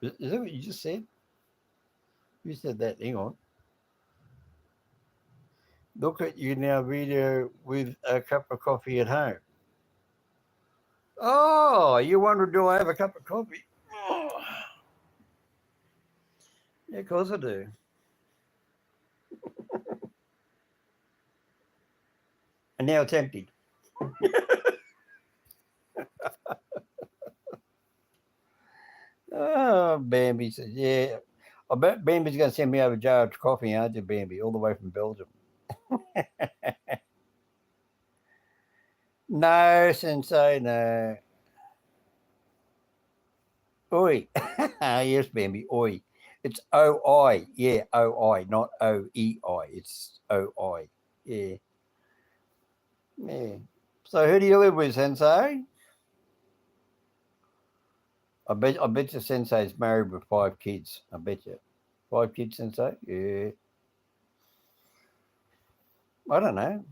Is that what you just said? You said that. Hang on. Look at now video with a cup of coffee at home. Oh, you wonder, do I have a cup of coffee? Oh. Yeah, of course I do. And now it's empty. Oh, Bambi says, yeah. I bet Bambi's going to send me over a jar of coffee, aren't you, Bambi, all the way from Belgium? No, Sensei, no. Oi. Yes, Bambi, oi. It's O-I. Yeah, O-I, not O-E-I. It's O-I. Yeah. Yeah. So who do you live with, Sensei? I bet you Sensei's married with 5 kids. I bet you. 5 kids, Sensei? Yeah. I don't know.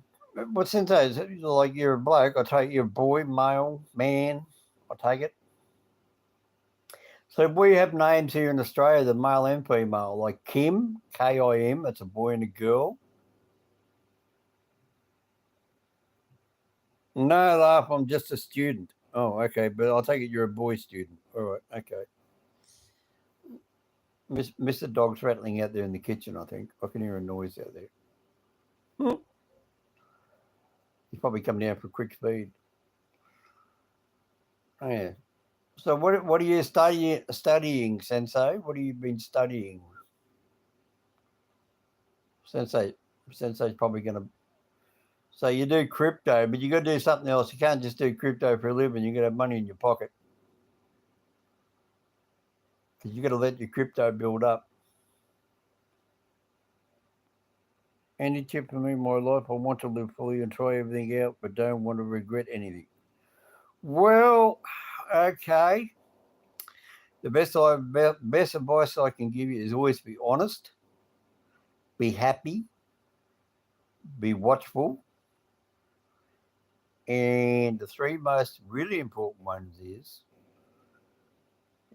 What Sensei is it? Like you're a bloke, I take you're a boy, male, man, I take it. So we have names here in Australia, the male and female, like Kim, K-I-M, that's a boy and a girl. No, laugh, I'm just a student. Oh, okay, but I'll take it you're a boy student. All right, okay. Mr. Dog's rattling out there in the kitchen, I think. I can hear a noise out there. He's probably come down for a quick feed. Oh, yeah. So what are you studying, Sensei? What have you been studying? Sensei's probably going to... So you do crypto, but you got to do something else. You can't just do crypto for a living. You got to have money in your pocket. Because you got to let your crypto build up. Any tip for me in my life? I want to live fully and try everything out, but don't want to regret anything. Well, okay. The best advice I can give you is always be honest, be happy, be watchful. And the 3 most really important ones is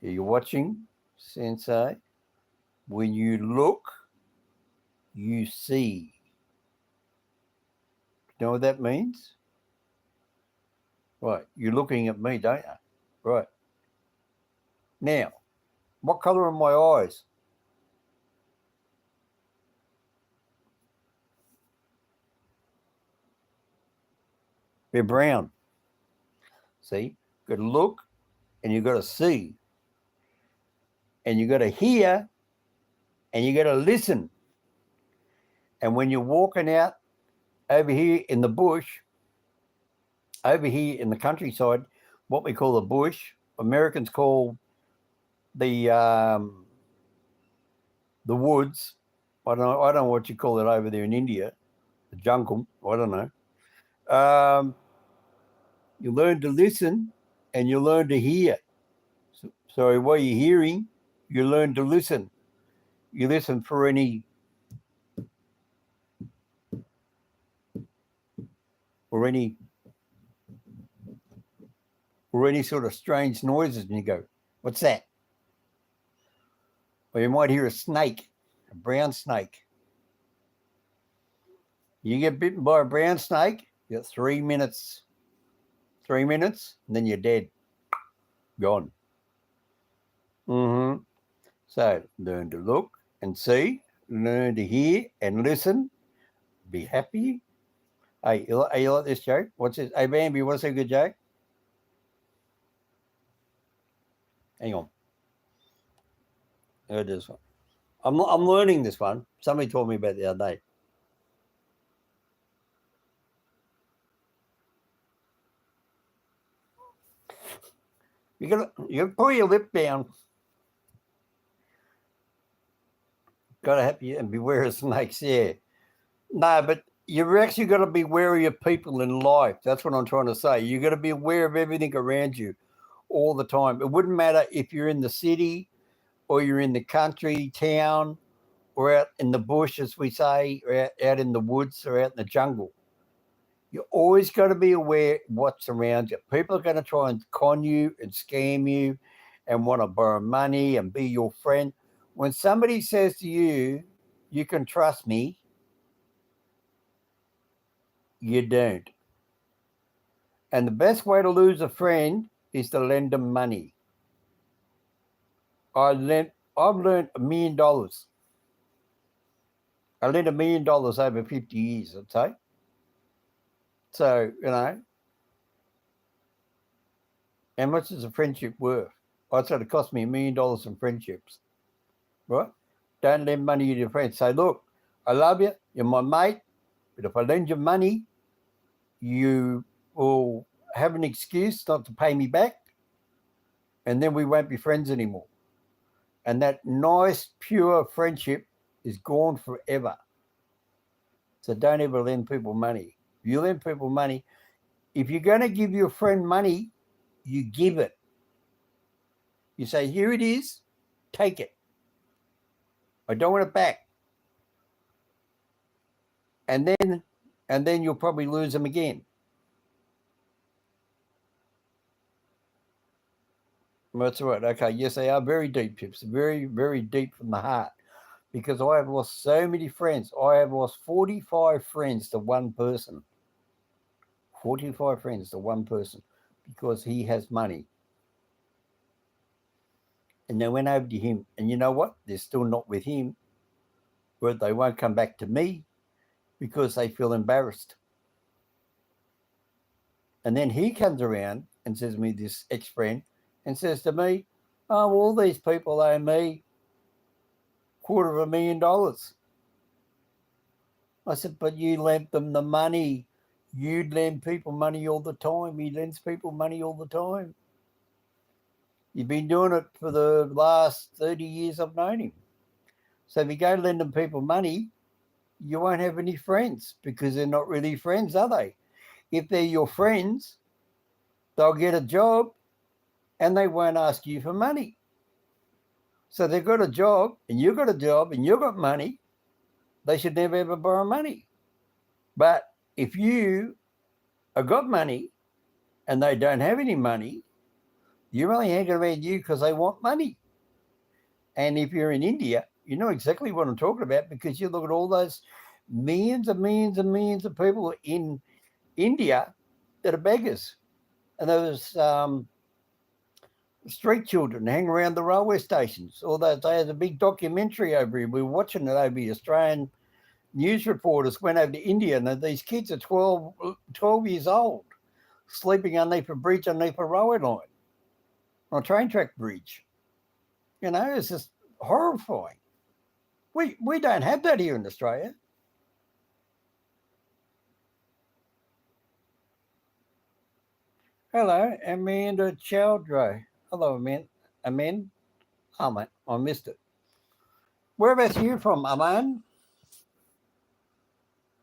you're watching, Sensei. When you look, you see. You know what that means? Right, you're looking at me, don't you? Right. Now, what colour are my eyes? They're brown. See? You've got to look and you've got to see. And you've got to hear and you've got to listen. And when you're walking out over here in the bush, over here in the countryside, what we call the bush, Americans call the woods. I don't know what you call it over there in India, the jungle. I don't know. You learn to listen and you learn to hear. So while you're hearing, you learn to listen. You listen for any sort of strange noises, and you go, "What's that?" Or you might hear a snake, a brown snake. You get bitten by a brown snake, you got 3 minutes. 3 minutes, and then you're dead. Gone. So learn to look and see, learn to hear and listen. Be happy. Hey, you like this joke? What's this? Hey, Bambi, what's a good joke? Hang on. Heard this one. I'm learning this one. Somebody told me about it the other day. You gotta pull your lip down. Gotta have you and beware of snakes, yeah. No, but you've actually got to be wary of people in life. That's what I'm trying to say. You got to be aware of everything around you all the time. It wouldn't matter if you're in the city or you're in the country, town, or out in the bush, as we say, or out in the woods or out in the jungle. You always got to be aware what's around you. People are going to try and con you and scam you and want to borrow money and be your friend. When somebody says to you, "You can trust me," you don't. And the best way to lose a friend is to lend them money. I've learned $1 million. I lent $1 million over 50 years, I'd say. So, how much is a friendship worth? I'd say it cost me $1 million in friendships, right? Don't lend money to your friends. Say, "Look, I love you. You're my mate. But if I lend you money, you will have an excuse not to pay me back. And then we won't be friends anymore." And that nice, pure friendship is gone forever. So don't ever lend people money. If you lend people money, if you're going to give your friend money, you give it. You say, "Here it is, take it. I don't want it back." And then you'll probably lose them again. That's right. Okay. Yes, they are very deep, Chips. Very, very deep from the heart. Because I have lost so many friends. I have lost 45 friends to one person. 45 friends to one person because he has money. And they went over to him. And you know what? They're still not with him. But they won't come back to me because they feel embarrassed. And then he comes around and says to me, this ex-friend, and says to me, "Oh, well, all these people owe me $250,000. I said, "But you lent them the money. You lend people money all the time. He lends people money all the time. You've been doing it for the last 30 years I've known him. So if you go lending people money, you won't have any friends because they're not really friends, are they? If they're your friends, they'll get a job and they won't ask you for money. So they've got a job and you've got a job and you've got money. They should never ever borrow money. But if you have got money and they don't have any money, you're only hanging around you because they want money. And if you're in India, you know exactly what I'm talking about because you look at all those millions and millions and millions of people in India that are beggars. And there was street children hanging around the railway stations. Although they had a big documentary over here. We were watching it over here. Australian news reporters went over to India, and these kids are 12 years old, sleeping underneath a bridge, underneath a railway line, on a train track bridge. You know, it's just horrifying. We don't have that here in Australia. Hello, Amanda Chowdhury. Hello, Aman. Oh, mate, I missed it. Whereabouts are you from, Aman?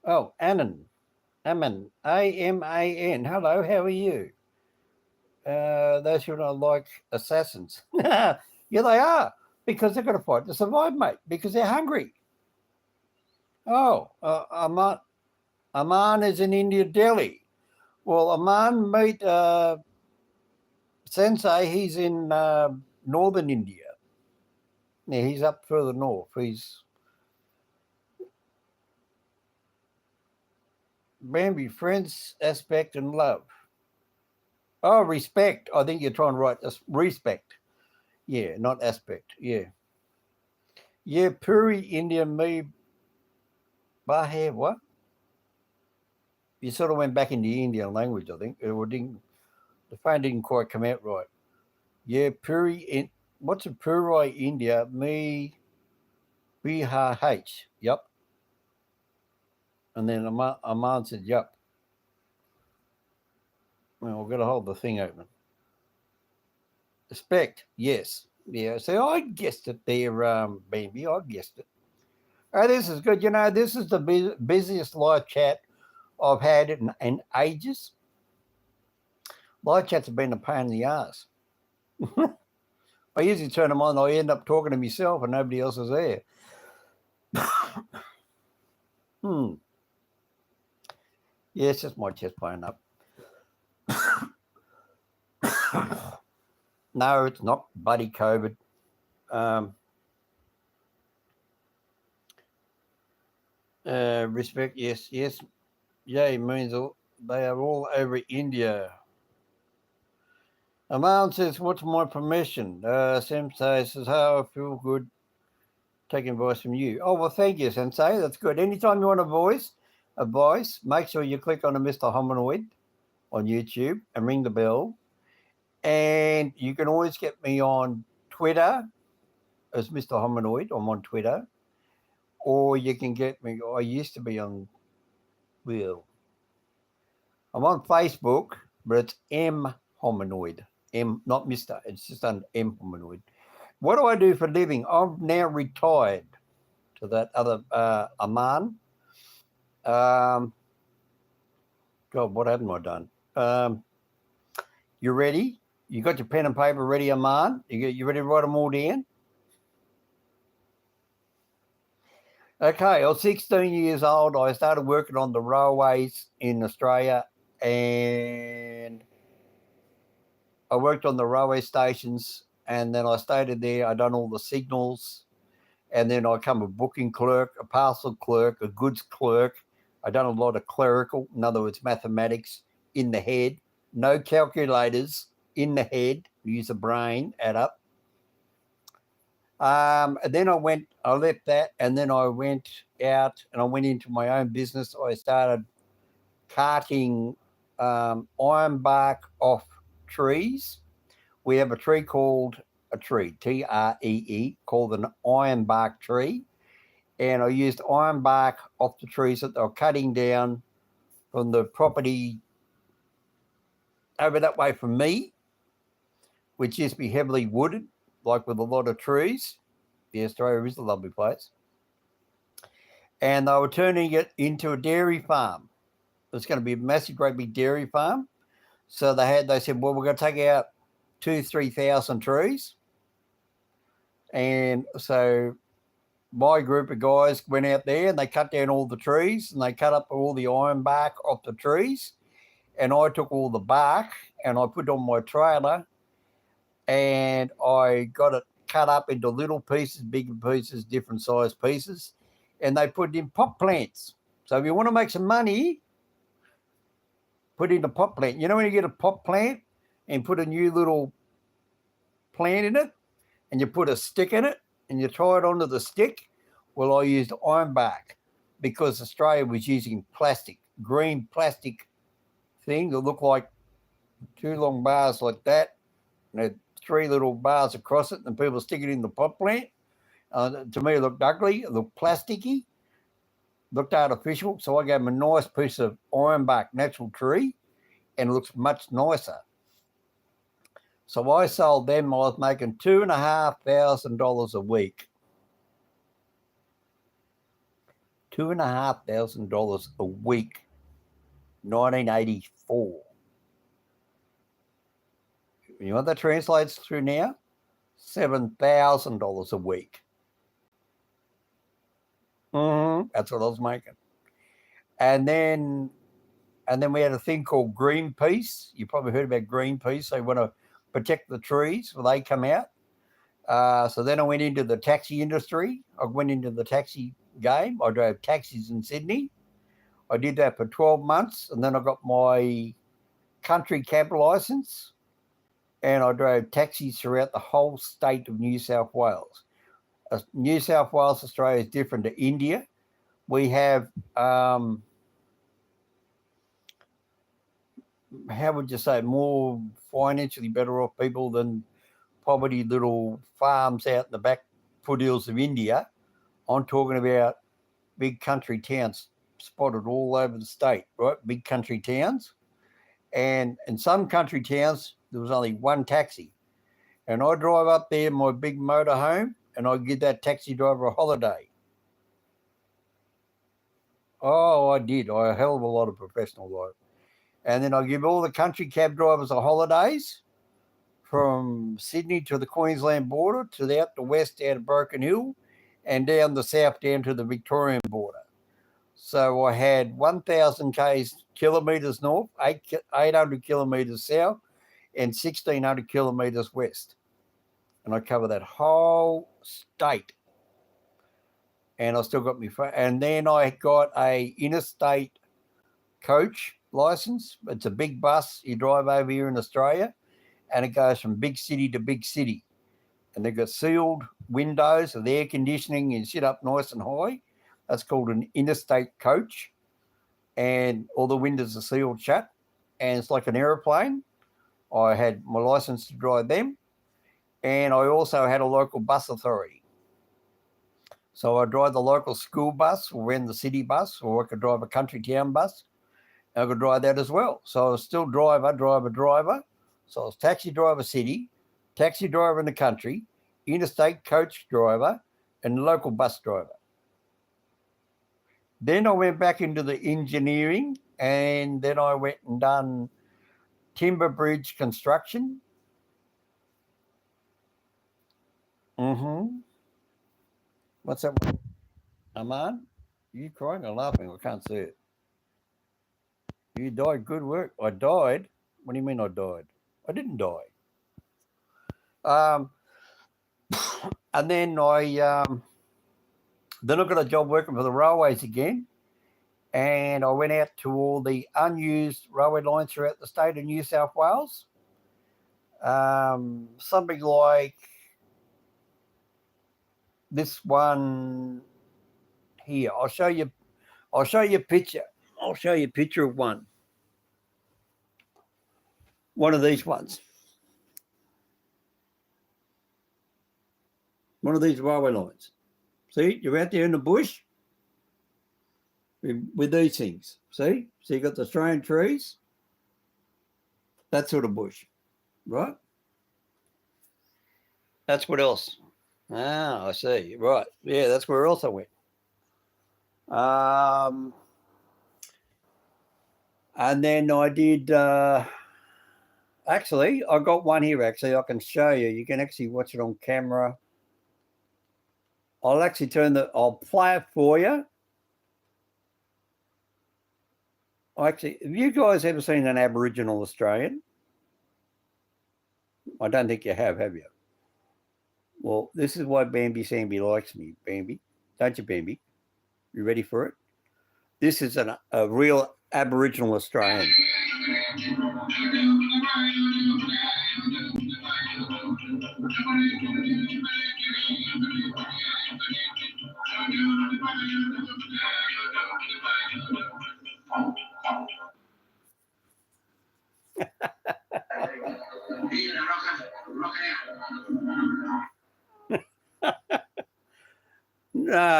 Oh, Aman. Aman. A-M-A-N. Hello, how are you? Those who don't like assassins. Yeah, they are. Because they've got to fight to survive, mate. Because they're hungry. Oh, Aman is in India, Delhi. Well, Aman, meet Sensei. He's in northern India. Yeah, he's up further north. He's Bambi, friends, aspect, and love. Oh, respect. I think you're trying to write this. Respect. Yeah, not aspect. Yeah. Yeah, Puri, India, me, Bahe, what? You sort of went back into the Indian language, I think. Or the phone didn't quite come out right. Yeah, Puri, what's a Puri, India, me, BH. Yup. And then Aman said, yup. Well, we've got to hold the thing open. Respect, yes. Yeah, so I guessed it there, Bambi. I guessed it. Oh, this is good. You know, this is the busiest live chat I've had in ages. Live chats have been a pain in the ass. I usually turn them on, I end up talking to myself and nobody else is there. Yeah, it's just my chest playing up. No, it's not buddy COVID. Respect, yes. Yay means they are all over India. Aman says, what's my permission? Sensei says, how I feel good taking advice from you. Oh, well, thank you, Sensei. That's good. Anytime you want advice, make sure you click on the Mr. Hominoid on YouTube and ring the bell. And you can always get me on Twitter as Mr. Hominoid. I'm on Twitter. Or you can get me, I used to be on, well, I'm on Facebook, but it's M Hominoid. M, not Mr. It's just an M Hominoid. What do I do for a living? I'm now retired to that other Aman. God, what haven't I done? You ready? You got your pen and paper ready, Aman? You ready to write them all down? Okay, I was 16 years old. I started working on the railways in Australia, and I worked on the railway stations, and then I stayed there. I done all the signals, and then I became a booking clerk, a parcel clerk, a goods clerk. I done a lot of clerical, in other words, mathematics in the head, no calculators in the head. Use the brain, add up. And then I left that, and then I went out and I went into my own business. I started carting iron bark off trees. We have a tree called a tree, Tree, called an iron bark tree. And I used iron bark off the trees that they were cutting down from the property over that way from me, which used to be heavily wooded, like with a lot of trees. The Australia is a lovely place. And they were turning it into a dairy farm. It's going to be a massive, great big dairy farm. So they said, well, we're going to take out 2,000-3,000 trees. And so my group of guys went out there and they cut down all the trees and they cut up all the iron bark off the trees. And I took all the bark and I put it on my trailer and I got it cut up into little pieces, bigger pieces, different size pieces, and they put it in pot plants. So if you want to make some money, put in a pot plant. You know when you get a pot plant and put a new little plant in it and you put a stick in it and you tie it onto the stick? Well, I used ironbark because Australia was using plastic, green plastic thing that looked like two long bars like that. And had three little bars across it and people stick it in the pot plant. To me, it looked ugly, it looked plasticky, looked artificial. So I gave them a nice piece of ironbark natural tree and it looks much nicer. So I sold them. I was making $2,500 a week. $2,500 a week, 1984. You know what that translates to now? $7,000 a week. That's what I was making. And then we had a thing called Greenpeace. You probably heard about Greenpeace. They want to protect the trees when they come out. So then I went into the taxi industry. I went into the taxi game. I drove taxis in Sydney. I did that for 12 months, and then I got my country cab license, and I drove taxis throughout the whole state of New South Wales. New South Wales, Australia is different to India. We have, how would you say, more financially better off people than poverty little farms out in the back foothills of India. I'm talking about big country towns spotted all over the state, right? Big country towns. And in some country towns, there was only one taxi. And I drive up there in my big motorhome and I give that taxi driver a holiday. Oh, I did. I had a hell of a lot of professional life. And then I give all the country cab drivers a holidays from Sydney to the Queensland border to out the west out of Broken Hill and down the south down to the Victorian border. So I had 1,000 kilometres north, 800 kilometres south, and 1,600 kilometres west. And I covered that whole state. And I still got and then I got a interstate coach license. It's a big bus you drive over here in Australia, and it goes from big city to big city. And they've got sealed windows with air conditioning and sit up nice and high. That's called an interstate coach. And all the windows are sealed shut. And it's like an aeroplane. I had my license to drive them. And I also had a local bus authority. So I drive the local school bus or in the city bus, or I could drive a country town bus. And I could drive that as well. So I was still driver. So I was taxi driver city, taxi driver in the country, interstate coach driver, and local bus driver. Then I went back into the engineering, and then I went and done timber bridge construction. What's that one? Aman? You crying or laughing? I can't see it. You died. Good work. I died? What do you mean I died? I didn't die. And then I got a job working for the railways again, and I went out to all the unused railway lines throughout the state of New South Wales. Something like this one here. I'll show you a picture. I'll show you a picture of one. One of these ones. One of these railway lines. See, you're out there in the bush with these things. See? So you got the Australian trees. That sort of bush, right? That's what else. Ah, I see. Right. Yeah, that's where else I went. And then I did, actually, I got one here, actually. I can show you. You can actually watch it on camera. I'll actually I'll play it for you. Actually, have you guys ever seen an Aboriginal Australian? I don't think you have you? Well, this is why Bambi Sambi likes me, Bambi. Don't you, Bambi? You ready for it? This is a real Aboriginal Australian.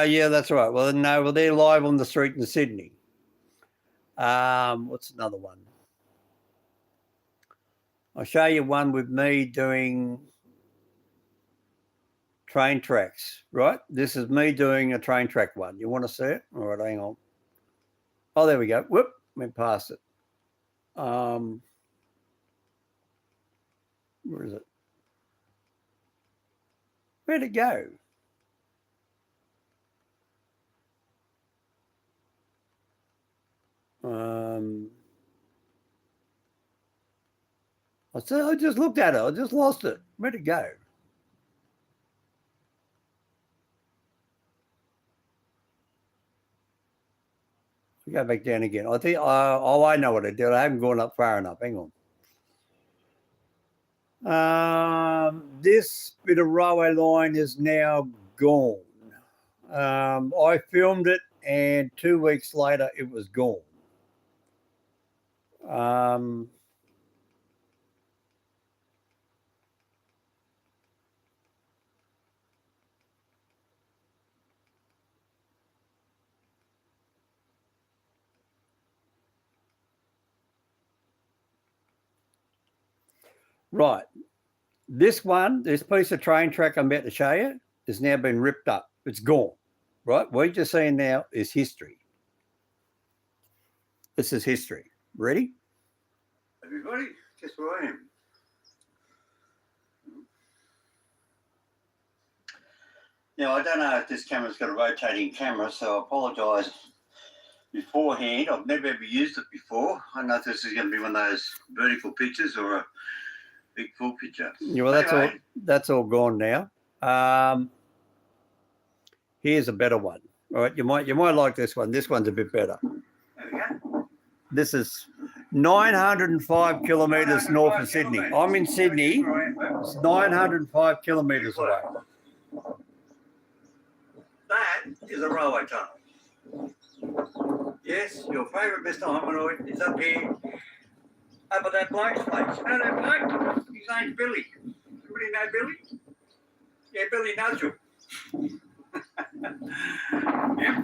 Yeah, that's right. Well, no, well, they're live on the street in Sydney. What's another one? I'll show you one with me doing train tracks, right? This is me doing a train track one. You want to see it? All right, hang on. Oh, there we go. Whoop, went past it. Where is it? Where'd it go? I just looked at it. I just lost it. Where'd it go? Go back down again. I think. I know what I did. I haven't gone up far enough. Hang on. This bit of railway line is now gone. I filmed it, and 2 weeks later, it was gone. Right. This piece of train track I'm about to show you has now been ripped up. It's gone. Right? What you're seeing now is history. This is history. Ready? Everybody, guess where I am. Now, I don't know if this camera's got a rotating camera, so I apologise beforehand. I've never ever used it before. I don't know if this is going to be one of those vertical pictures or a big full picture. Yeah, well, that's all gone now. Here's a better one. All right, you might like this one. This one's a bit better. There we go. This is 905 kilometres north of Sydney. I'm in Sydney. It's 905 kilometres away. That is a railway tunnel. Yes, your favourite Mr. Hominoid is up here, up at that bloke's place. You know that bloke? His name's Billy. Everybody know Billy? Yeah, Billy Nudgel. Yep.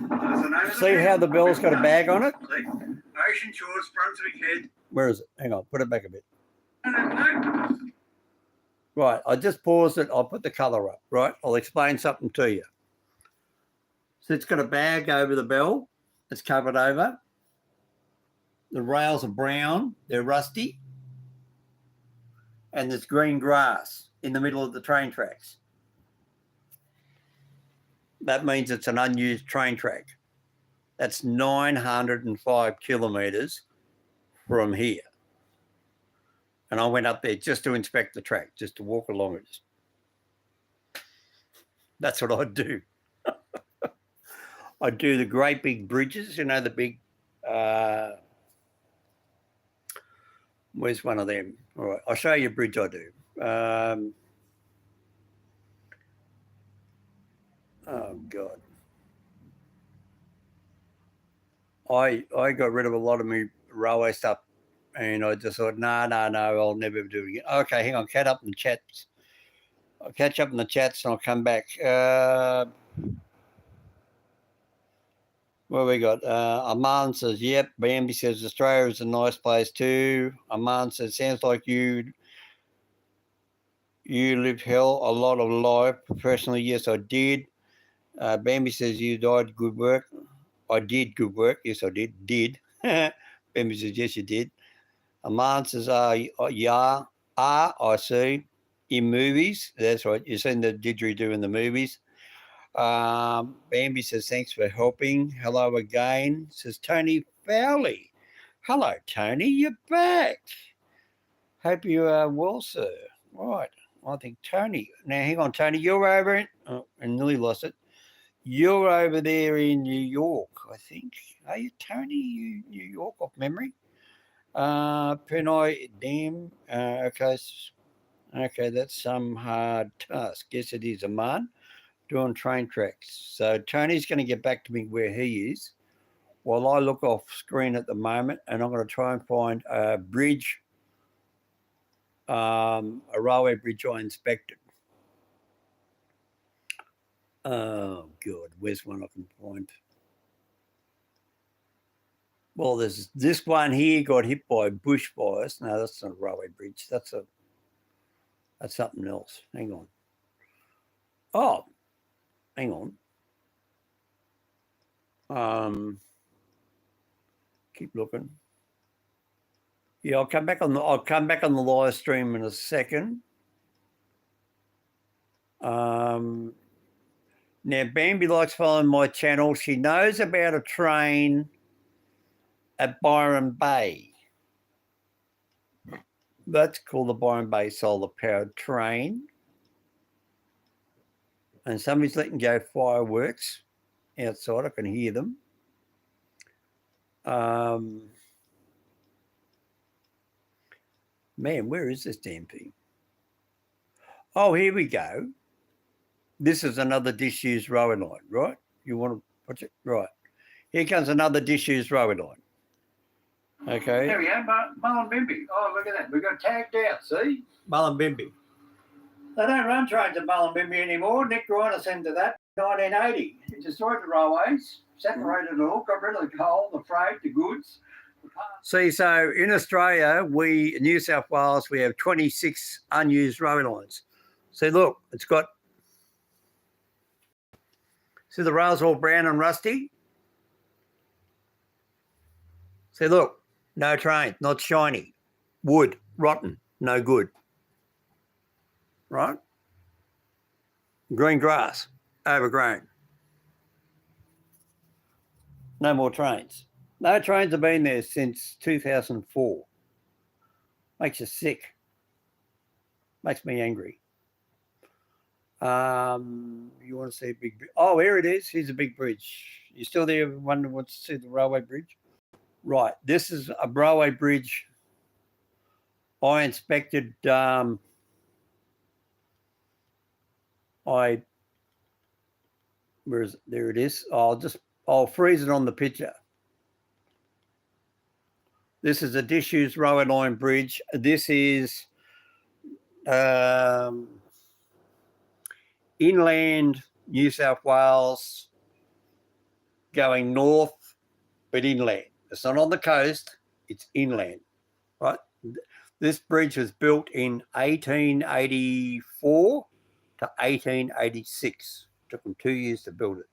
See how the bell's got a bag on it? See? Ocean Shores, Brunswick Head. Where is it? Hang on, put it back a bit. Right, I just paused it. I'll put the colour up, right? I'll explain something to you. So it's got a bag over the bell. It's covered over. The rails are brown. They're rusty. And there's green grass in the middle of the train tracks. That means it's an unused train track. That's 905 kilometres from here. And I went up there just to inspect the track, just to walk along it. That's what I do. I do the great big bridges, you know, the big, where's one of them? All right, I'll show you a bridge I do. Oh, God. I got rid of a lot of my railway stuff, and I just thought, no, I'll never do it again. Okay, hang on, catch up in the chats. I'll catch up in the chats and I'll come back. What we got? Aman says, yep. Bambi says, Australia is a nice place too. Aman says, sounds like you lived hell a lot of life professionally. Yes, I did. Bambi says, you died good work. I did good work. Yes, I did. Bambi says, yes, you did. Aman says, yeah, I see. In movies. That's right. You've seen the didgeridoo in the movies. Bambi says, thanks for helping. Hello again, says Tony Fowley. Hello, Tony, you're back. Hope you are well, sir. Right. I think Tony. Now, hang on, Tony, you're over in, oh, I nearly lost it. You're over there in New York, I think. Are you, Tony? New York off memory? Penoy Dam. Okay, that's some hard task. Yes, it is, Aman. Doing train tracks. So Tony's going to get back to me where he is while I look off screen at the moment, and I'm going to try and find a bridge, a railway bridge I inspected. Oh, God, where's one I can find? Well, there's this one here got hit by bushfires. No, that's not a railway bridge. That's something else. Hang on. Oh, hang on. Keep looking. Yeah, I'll come back on the live stream in a second. Now Bambi likes following my channel. She knows about a train at Byron Bay. That's called the Byron Bay solar powered train. And somebody's letting go fireworks outside. I can hear them. Man, where is this damn thing? Oh, here we go. This is another disused railway line, right? You want to watch it? Right. Here comes another disused railway line. Okay. There we go, Mullumbimby. Oh, look at that. We've got tagged out, see? Mullumbimby. They don't run trains at Mullumbimby anymore. Nick Reiner sent to that 1980. He destroyed the railways, separated it all, got rid of the coal, the freight, the goods. See, so in Australia, New South Wales, we have 26 unused railway lines. See, look, it's got, see the rails all brown and rusty? See, look, no train, not shiny. Wood, rotten, no good. Right? Green grass, overgrown. No more trains. No trains have been there since 2004. Makes you sick. Makes me angry. You want to see a big bridge? Oh, here it is. Here's a big bridge. You still there? Everyone wants to see the railway bridge? Right. This is a railway bridge I inspected. There it is. I'll freeze it on the picture. This is a disused railway line bridge. This is inland New South Wales going north, but inland. It's not on the coast, it's inland, right? This bridge was built in 1884 to 1886. It took them 2 years to build it.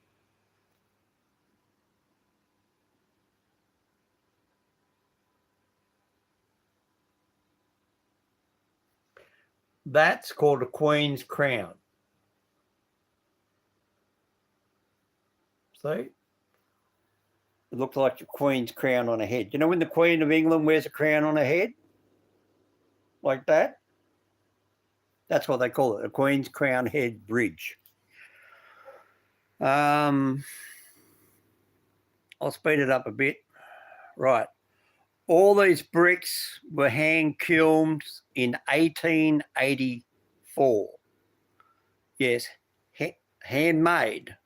That's called a Queen's Crown. See? It looked like a Queen's crown on her head. You know when the Queen of England wears a crown on her head? Like that? That's what they call it, a Queen's Crown head bridge. I'll speed it up a bit. Right. All these bricks were hand kilned in 1884. Yes, handmade.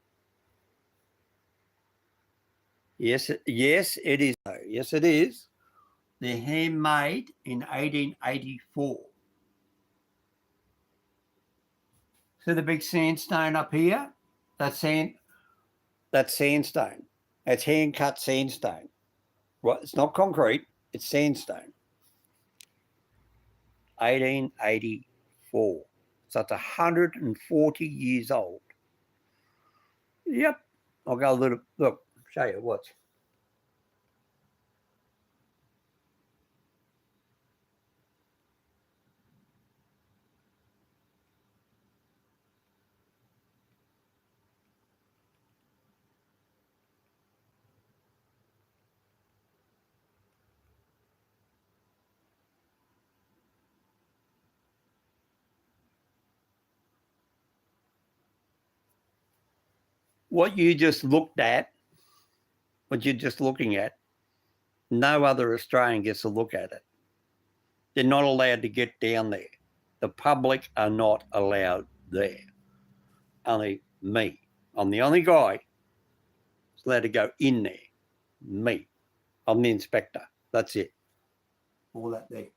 Yes, it is. Yes, it is. They're handmade in 1884. See the big sandstone up here? That's sandstone. That's hand-cut sandstone. Right, it's not concrete, it's sandstone. 1884. So it's 140 years old. Yep. I'll go a little, look, show you what. What you're just looking at, no other Australian gets a look at it. They're not allowed to get down there. The public are not allowed there. Only me. I'm the only guy who's allowed to go in there. Me. I'm the inspector. That's it. All that there.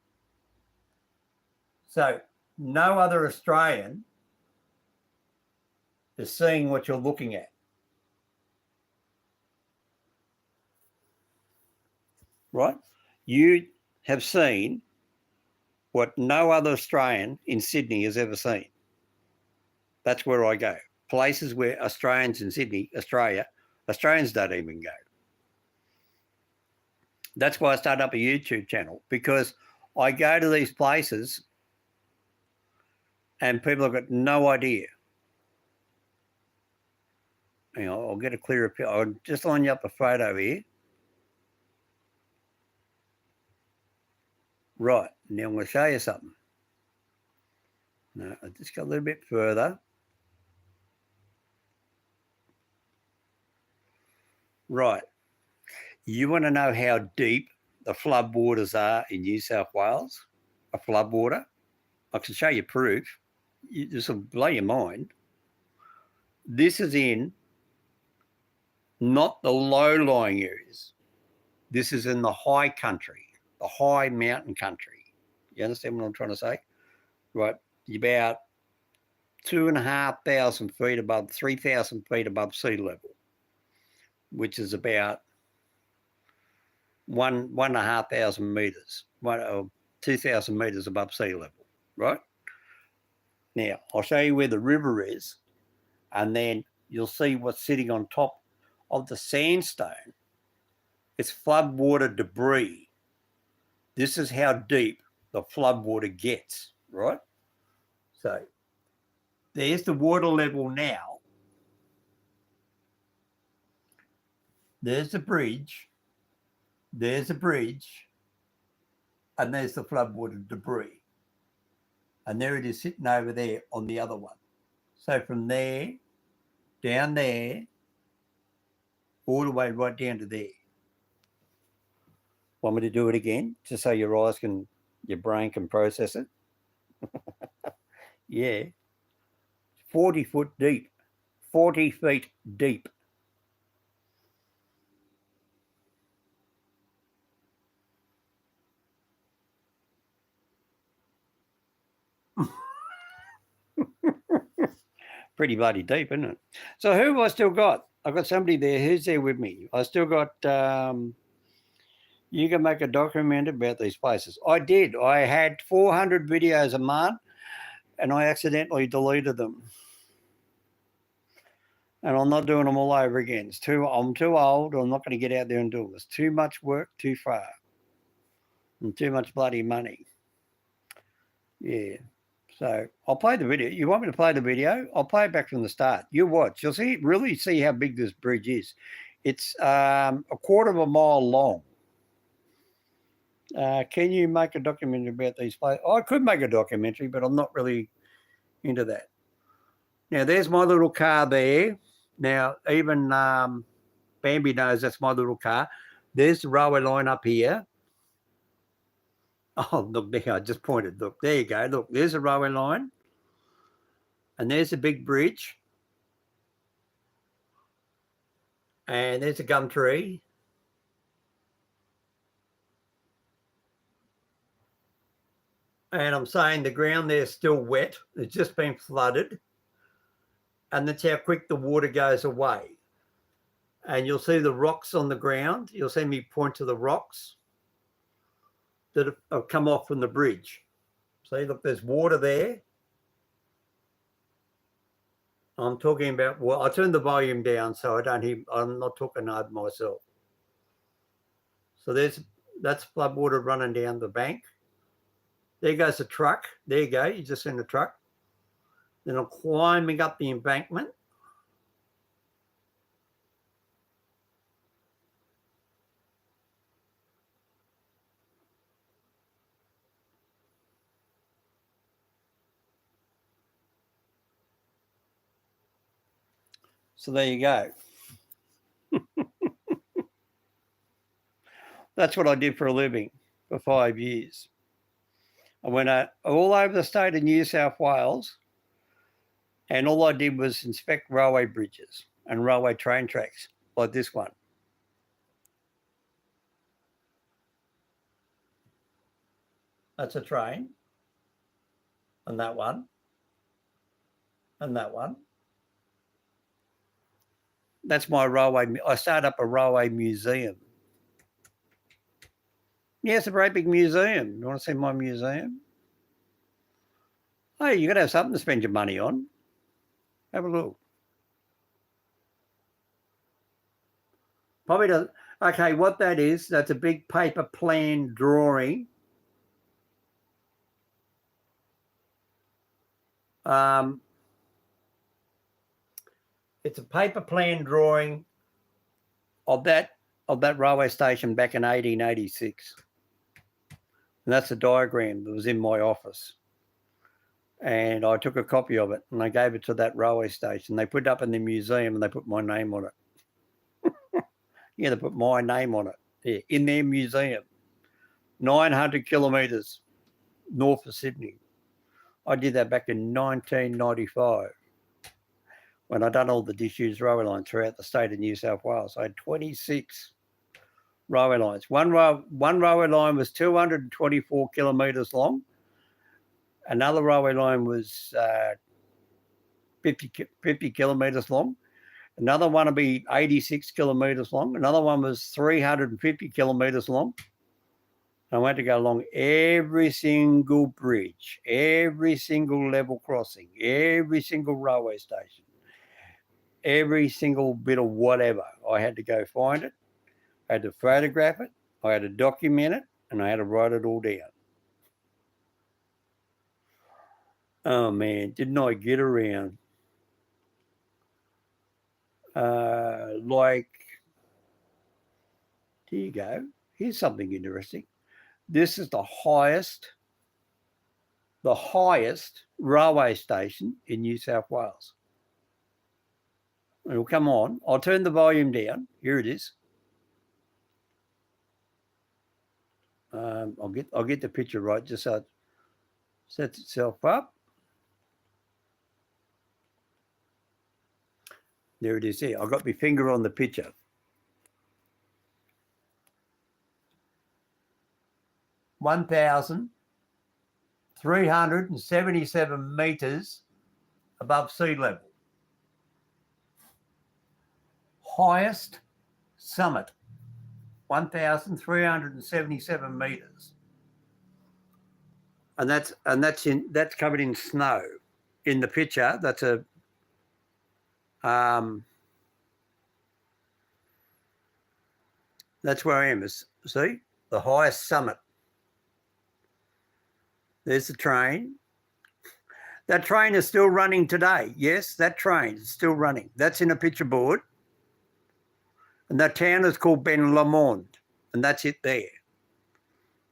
So no other Australian is seeing what you're looking at. Right? You have seen what no other Australian in Sydney has ever seen. That's where I go. Places where Australians in Sydney, Australians don't even go. That's why I started up a YouTube channel, because I go to these places and people have got no idea. Hang on, I'll get a clearer picture. I'll just line you up a photo here. Right, now I'm going to show you something. No, I just go a little bit further. Right. You want to know how deep the flood waters are in New South Wales? A flood water? I can show you proof. This will blow your mind. This is in not the low-lying areas. This is in the high country, the high mountain country. You understand what I'm trying to say? Right, about 2,500 feet above, 3,000 feet above sea level, which is about 1,500 meters, 2,000 meters above sea level, right? Now, I'll show you where the river is, and then you'll see what's sitting on top of the sandstone. It's floodwater debris. This is how deep the floodwater gets, right? So there's the water level now. There's the bridge. There's the bridge. And there's the floodwater debris. And there it is sitting over there on the other one. So from there, down there, all the way right down to there. Want me to do it again, just so your eyes can, your brain can process it? Yeah. 40 foot deep. 40 feet deep. Pretty bloody deep, isn't it? So who have I still got? I've got somebody there. Who's there with me? I still got, you can make a document about these places. I did. I had 400 videos a month and I accidentally deleted them. And I'm not doing them all over again. I'm too old. I'm not going to get out there and do this. Too much work, too far. And too much bloody money. Yeah. So I'll play the video. You want me to play the video? I'll play it back from the start. You watch. You'll really see how big this bridge is. It's a quarter of a mile long. Can you make a documentary about these places? I could make a documentary, but I'm not really into that. Now, there's my little car there. Now, even Bambi knows that's my little car. There's the railway line up here. Oh, look there, I just pointed. Look, there you go. Look, there's the railway line. And there's the big bridge. And there's a gum tree. And I'm saying the ground there's still wet. It's just been flooded. And that's how quick the water goes away. And you'll see the rocks on the ground. You'll see me point to the rocks that have come off from the bridge. See, look, there's water there. I'm talking about, well, I turned the volume down so I don't hear, I'm not talking over myself. So that's flood water running down the bank. There goes the truck. There you go. You just seen the truck. Then I'm climbing up the embankment. So there you go. That's what I did for a living for 5 years. I went all over the state of New South Wales, and all I did was inspect railway bridges and railway train tracks like this one. That's a train. And that one. And that one. That's my railway. I started up a railway museum. Yeah, it's a great big museum. You want to see my museum? Hey, you got to have something to spend your money on. Have a look. Probably doesn't. Okay, what that is, that's a big paper plan drawing. It's a paper plan drawing of that railway station back in 1886. And that's a diagram that was in my office. And I took a copy of it and I gave it to that railway station. They put it up in the museum and they put my name on it. Yeah, they put my name on it. Yeah, in their museum. 900 kilometres north of Sydney. I did that back in 1995 when I done all the disused railway lines throughout the state of New South Wales. I had 26 railway lines. One railway line was 224 kilometres long. Another railway line was 50 kilometres long. Another one will be 86 kilometres long. Another one was 350 kilometres long. I went to go along every single bridge, every single level crossing, every single railway station, every single bit of whatever. I had to go find it. I had to photograph it. I had to document it, and I had to write it all down. Oh, man, didn't I get around? Here you go. Here's something interesting. This is the highest railway station in New South Wales. Well, come on. I'll turn the volume down. Here it is. I'll get the picture right just so it sets itself up. There it is there. I've got my finger on the picture. (1,377 metres above sea level. Highest summit, 1,377 metres. And that's covered in snow. In the picture, that's a that's where I am. See, the highest summit. There's the train. That train is still running today. Yes, that train is still running. That's in a picture board. And that town is called Ben Lomond. And that's it there.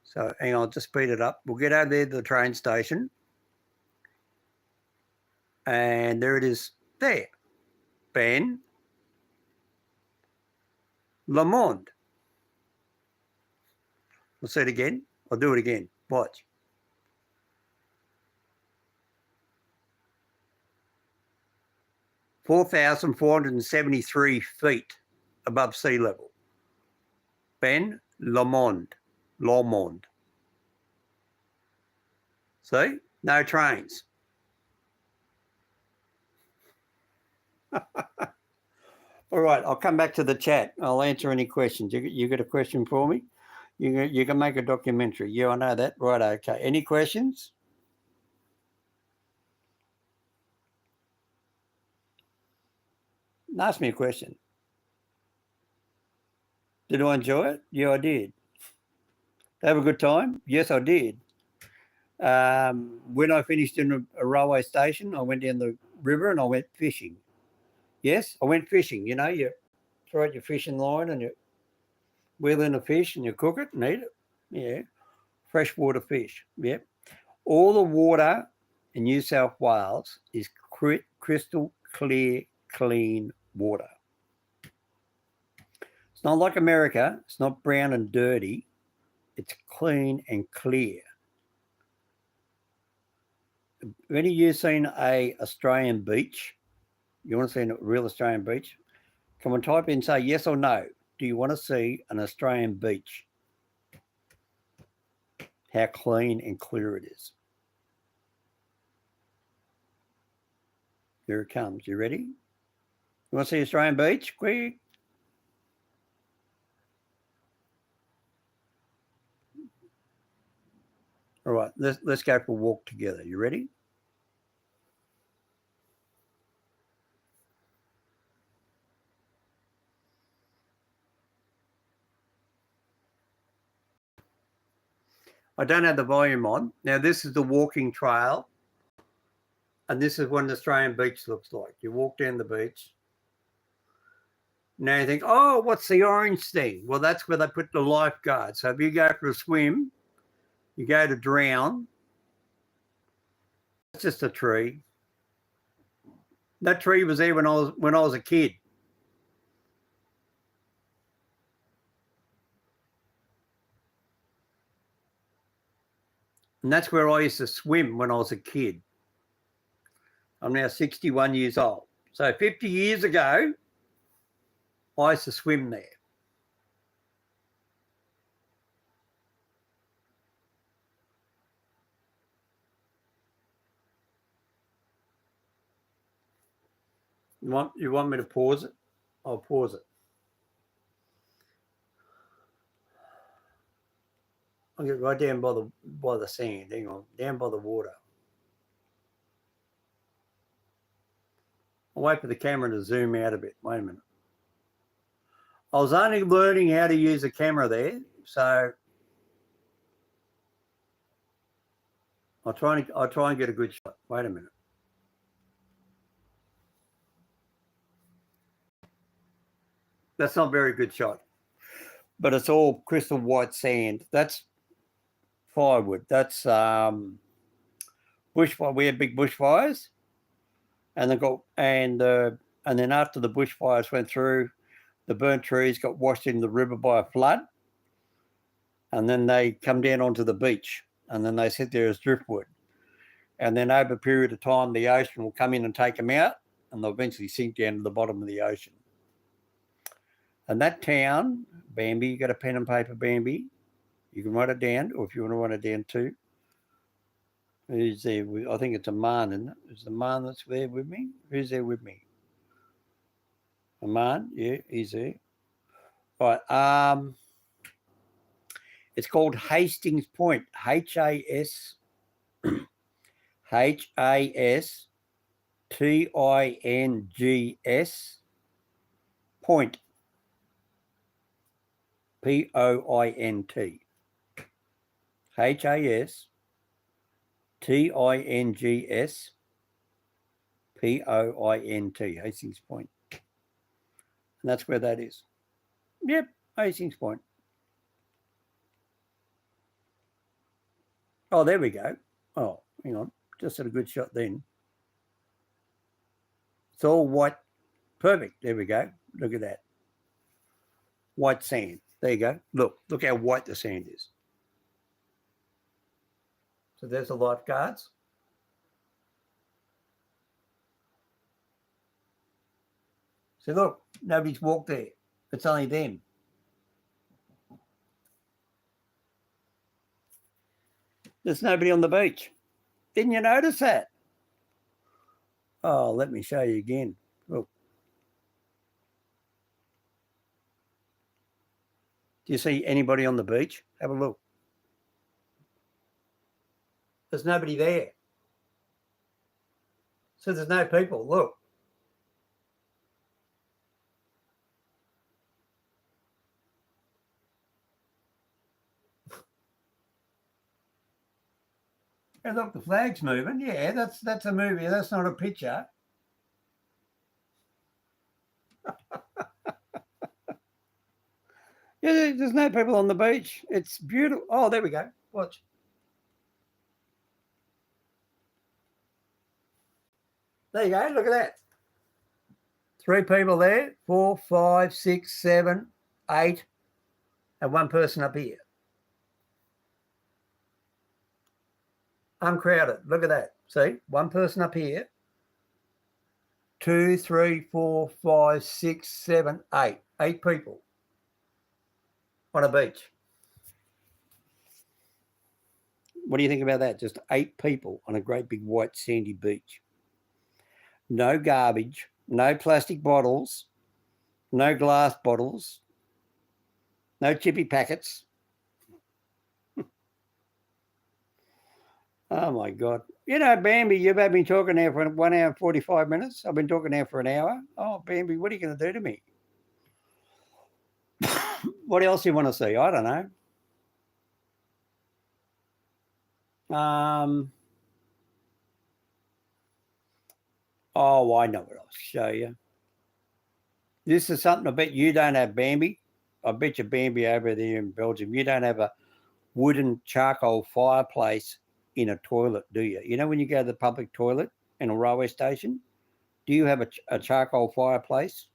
So hang on, I'll just speed it up. We'll get over there to the train station. And there it is there. Ben Lomond. We'll see it again. I'll do it again. Watch. (4,473 feet above sea level. Ben Lomond. Lomond. See? No trains. All right, I'll come back to the chat. I'll answer any questions. You got a question for me? You can make a documentary. Yeah, I know that. Right, okay. Any questions? Ask me a question. Did I enjoy it? Yeah, I did. Have a good time? Yes, I did. When I finished in a railway station, I went down the river and I went fishing. Yes, I went fishing. You know, you throw out your fishing line and you wheel in a fish and you cook it and eat it. Yeah, freshwater fish. Yep. All the water in New South Wales is crystal clear, clean water. It's not like America. It's not brown and dirty. It's clean and clear. Have any of you seen a Australian beach? You want to see a real Australian beach? Come on, type in, say yes or no. Do you want to see an Australian beach? How clean and clear it is. Here it comes. You ready? You want to see Australian beach? Quick. All right, let's go for a walk together. You ready? I don't have the volume on. Now, this is the walking trail, and this is what an Australian beach looks like. You walk down the beach. Now you think, oh, what's the orange thing? Well, that's where they put the lifeguard. So if you go for a swim, you go to drown. It's just a tree. That tree was there when I was a kid. And that's where I used to swim when I was a kid. I'm now 61 years old. So 50 years ago, I used to swim there. You want me to pause it? I'll pause it. I'll get right down by the sand. Hang on, down by the water. I'll wait for the camera to zoom out a bit. Wait a minute. I was only learning how to use a camera there, so I'll try and get a good shot. Wait a minute. That's not a very good shot, but it's all crystal white sand. That's firewood. That's bushfire. We had big bushfires, and then after the bushfires went through, the burnt trees got washed in the river by a flood, and then they come down onto the beach, and then they sit there as driftwood. And then over a period of time, the ocean will come in and take them out, and they'll eventually sink down to the bottom of the ocean. And that town, Bambi, you got a pen and paper, Bambi? You can write it down, or if you want to write it down too. Who's there? I think it's a man, isn't it? Is the man that's there with me? Who's there with me? A man? Yeah, he's there. Right. It's called Hastings Point. Hastings Point. Point. Hastings. Hastings Point. And that's where that is. Yep, Hastings Point. Oh, there we go. Oh, hang on. Just had a good shot then. It's all white. Perfect. There we go. Look at that. White sand. There you go. Look how white the sand is. So there's the lifeguards. So look, nobody's walked there. It's only them. There's nobody on the beach. Didn't you notice that? Oh, let me show you again. Look. Do you see anybody on the beach? Have a look. There's nobody there. So there's no people. Look. And look, the flag's moving. Yeah, that's a movie. That's not a picture. Yeah, there's no people on the beach. It's beautiful. Oh, there we go. Watch. There you go. Look at that. 3 people there. 4, 5, 6, 7, 8, and one person up here. Uncrowded. Look at that. See, one person up here. 2, 3, 4, 5, 6, 7, 8. 8 people on a beach. What do you think about that? Just 8 people on a great big white sandy beach. No garbage, no plastic bottles, no glass bottles, no chippy packets. Oh, my God. You know, Bambi, you've been talking now for 1 hour and 45 minutes. I've been talking now for an hour. Oh, Bambi, what are you going to do to me? What else do you want to see? I don't know. Oh, I know what I'll show you. This is something I bet you don't have, Bambi. I bet you Bambi over there in Belgium, you don't have a wooden charcoal fireplace in a toilet, do you? You know when you go to the public toilet in a railway station, do you have a charcoal fireplace?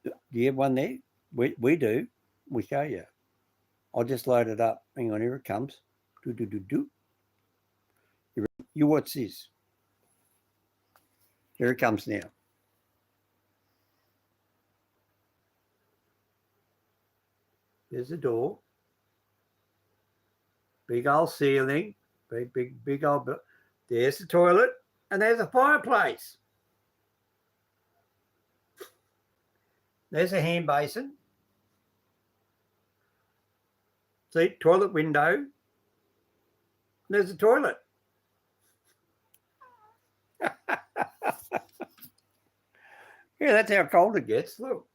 Do you have one there? We do. We show you. I'll just load it up. Hang on, here it comes. Do. You watch this. Here it comes now. There's the door. Big old ceiling. Big old. There's the toilet. And there's a fireplace. There's a hand basin. See, toilet window. There's a toilet. Yeah, that's how cold it gets. Look.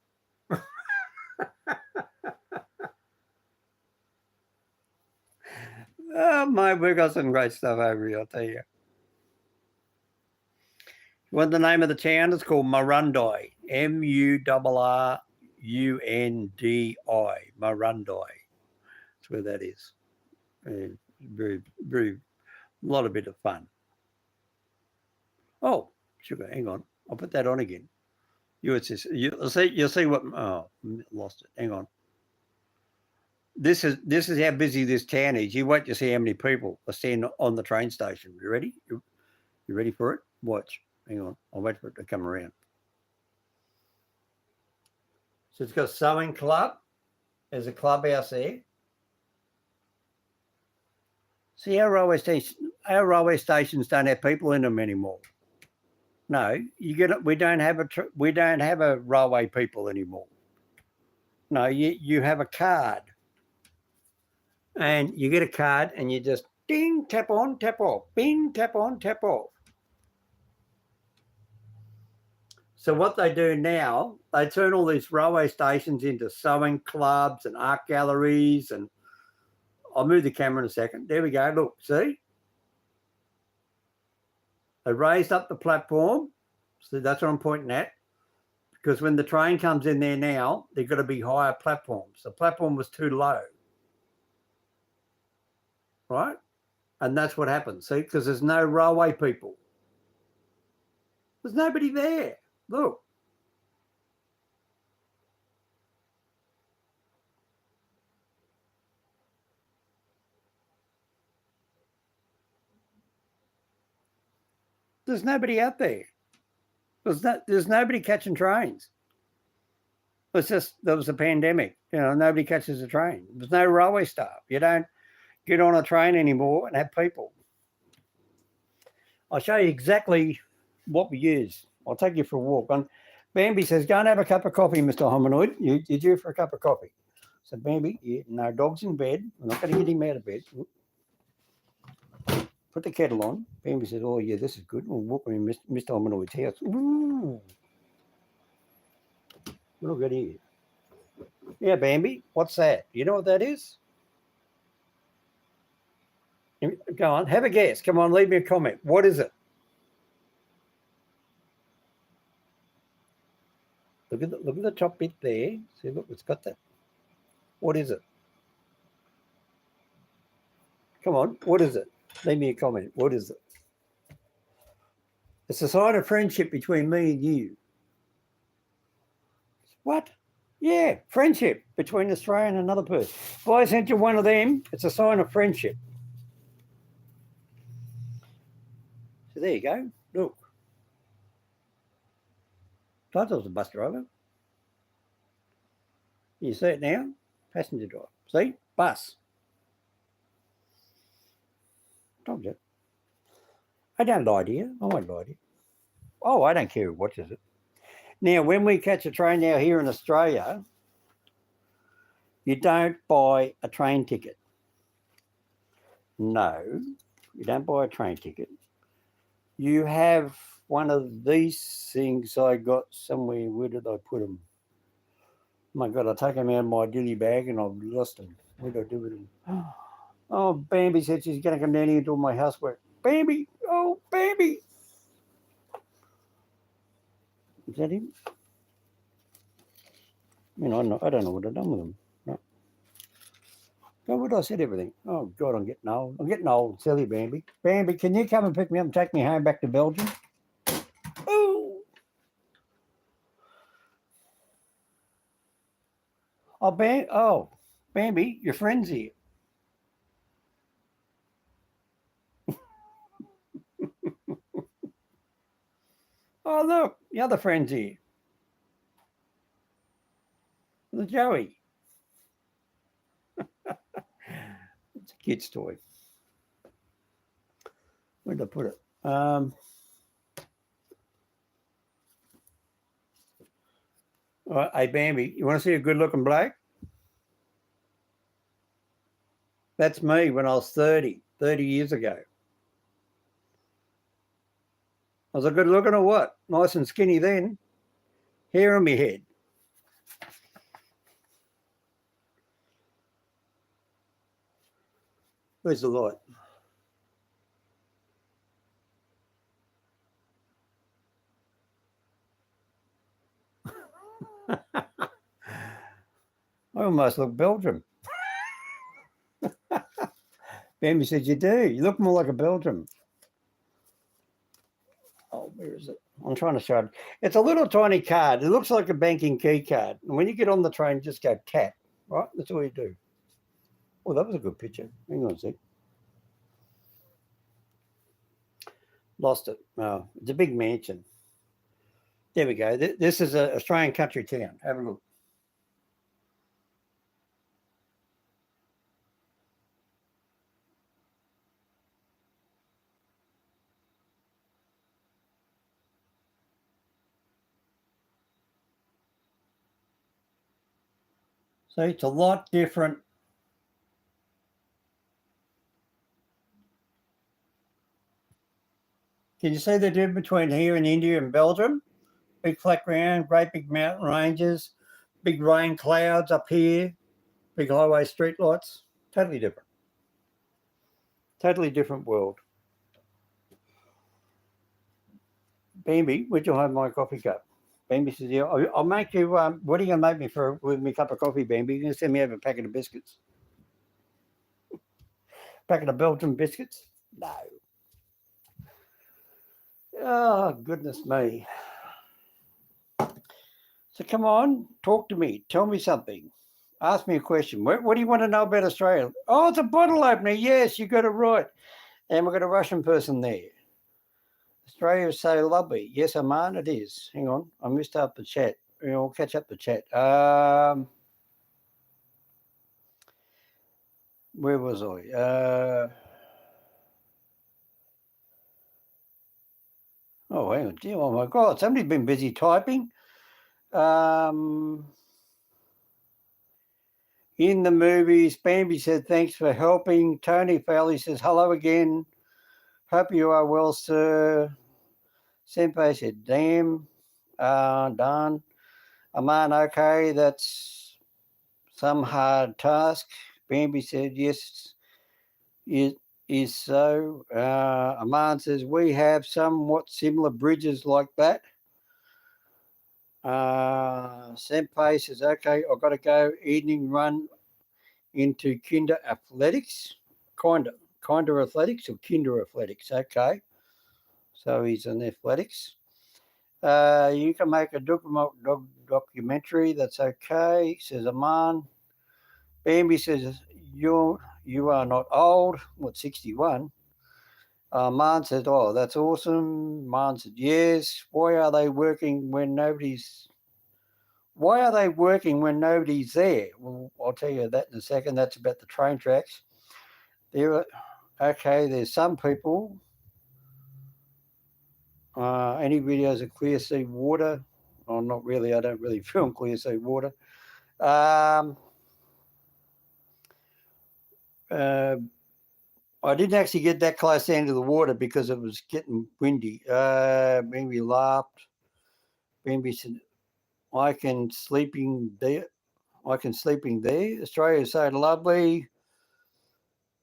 Oh, mate, we've got some great stuff over here, I'll tell you. What the name of the town is called Murundi. Murrundi. Murundi. That's where that is. And very, very, a lot of bit of fun. Oh, sugar, hang on. I'll put that on again. You'll see what, oh, lost it. Hang on. This is how busy this town is. You wait to see how many people are standing on the train station. You ready? You ready for it? Watch. Hang on. I'll wait for it to come around. So it's got a sewing club. There's a clubhouse there. See, our railway stations don't have people in them anymore. No, we don't have a railway people anymore. No, you have a card. And you get a card and you just ding, tap on, tap off, bing, tap on, tap off. So what they do now, they turn all these railway stations into sewing clubs and art galleries. And I'll move the camera in a second. There we go. Look, see? They raised up the platform. So that's what I'm pointing at. Because when the train comes in there now, they've got to be higher platforms. The platform was too low. Right? And that's what happens. See, because there's no railway people. There's nobody there. Look. There's nobody out there. There's nobody catching trains. It's just, there was a pandemic. You know, nobody catches a train. There's no railway staff. You don't get on a train anymore and have people. I'll show you exactly what we use. I'll take you for a walk. Bambi says, go and have a cup of coffee, Mr. Hominoid. You're due for a cup of coffee. So Bambi, no, dog's in bed. We're not going to get him out of bed. Put the kettle on. Bambi says, oh, yeah, this is good. We'll walk in Mr. Hominoid's house. Ooh. Look at here. Yeah, Bambi, what's that? You know what that is? Go on, have a guess. Come on, leave me a comment. What is it? Look at the top bit there. See, look, it's got that. What is it? Come on, what is it? Leave me a comment. What is it? It's a sign of friendship between me and you. What? Yeah, friendship between Australia and another person. If I sent you one of them, it's a sign of friendship. So there you go. Look. I thought it was a bus driver. You see it now? Passenger driver. See? Bus. Told you. I don't lie to you. I won't lie to you. Oh, I don't care who watches it. Now, when we catch a train now here in Australia, you don't buy a train ticket. No, you don't buy a train ticket. You have one of these things I got somewhere. Where did I put them? Oh my God, I take them out of my dilly bag and I've lost them. What did I do with them? Oh, Bambi said she's going to come down here and do my housework. Bambi! Oh, Bambi! Is that him? I don't know what I've done with them. No. God, what did I said everything? Oh, God, I'm getting old. I'm getting old. Silly Bambi. Bambi, can you come and pick me up and take me home back to Belgium? Oh! Oh, Bambi, your friend's here. Oh, look, the other friend's here. The Joey. It's a kid's toy. Where did I put it? All right, hey, Bambi, you want to see a good-looking bloke? That's me when I was 30 years ago. Was I good looking or what? Nice and skinny then. Hair on my head. Where's the light? I almost look Belgium. Bambi said, you do. You look more like a Belgium. Oh, where is it? I'm trying to show it. It's a little tiny card. It looks like a banking key card. And when you get on the train, just go tap. Right? That's all you do. Oh, that was a good picture. Hang on a sec. Lost it. Oh, it's a big mansion. There we go. This is an Australian country town. Have a look. So it's a lot different. Can you see the difference between here in India and Belgium? Big flat ground, great big mountain ranges, big rain clouds up here, big highway street lights. Totally different. Totally different world. Bambi, where'd you hide my coffee cup? Bambi says, yeah, I'll make you, what are you going to make me with my cup of coffee, Bambi? You're going to send me over a packet of biscuits? Packet of Belgian biscuits? No. Oh, goodness me. So come on, talk to me. Tell me something. Ask me a question. What do you want to know about Australia? Oh, it's a bottle opener. Yes, you got it right. And we've got a Russian person there. Australia is so lovely. Yes, Oman, it is. Hang on. I missed up the chat. I'll catch up the chat. Where was I? Oh, hang on. Oh, my God. Somebody's been busy typing. In the movies, Bambi said, thanks for helping. Tony Fowley says, hello again. Hope you are well, sir. Senpai said, damn. Done. Aman, okay, that's some hard task. Bambi said, yes, it is so. Aman says, we have somewhat similar bridges like that. Senpai says, okay, I've got to go. Evening run into kinder athletics. Kinder athletics or kinder athletics. Okay. So he's in athletics. You can make a documentary. That's okay, says Aman. Bambi says, you are not old. What, 61? Man says, oh, that's awesome. Man said, yes. Why are they working when nobody's there? Well, I'll tell you that in a second. That's about the train tracks. There's some people. Any videos of clear sea water? Oh, not really. I don't really film clear sea water. I didn't actually get that close down to the water because it was getting windy. Bambi laughed. Bambi said, I can sleeping there. Australia is so lovely.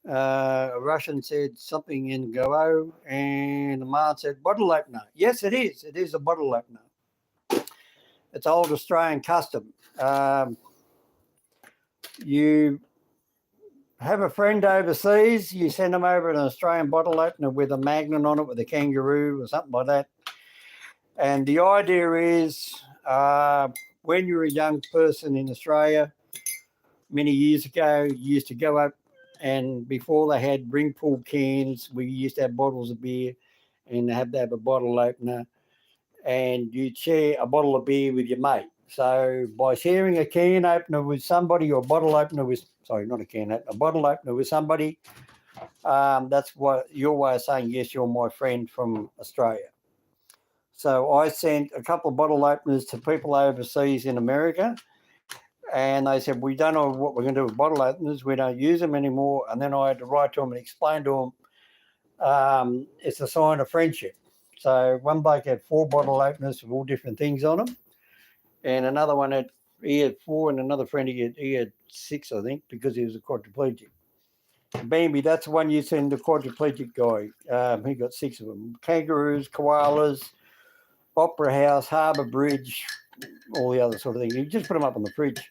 A Russian said something in Go, and the man said bottle opener. Yes, it is. It is a bottle opener. It's old Australian custom. You have a friend overseas, you send them over an Australian bottle opener with a magnet on it, with a kangaroo or something like that. And the idea is when you're a young person in Australia, many years ago, you used to go up, and before they had ring pull cans, we used to have bottles of beer and have to have a bottle opener, and you'd share a bottle of beer with your mate. So by sharing a can opener with somebody, or a bottle opener with, sorry, not a can opener, a bottle opener with somebody, that's what your way of saying, yes, you're my friend from Australia. So I sent a couple of bottle openers to people overseas in America, and they said, we don't know what we're going to do with bottle openers. We don't use them anymore. And then I had to write to them and explain to them it's a sign of friendship. So one bloke had 4 bottle openers with all different things on them, and another one had 4, and another friend he had 6, I think, because he was a quadriplegic. Bambi, that's the one you send, the quadriplegic guy. He got 6 of them: kangaroos, koalas, Opera House, Harbour Bridge, all the other sort of things. You just put them up on the fridge.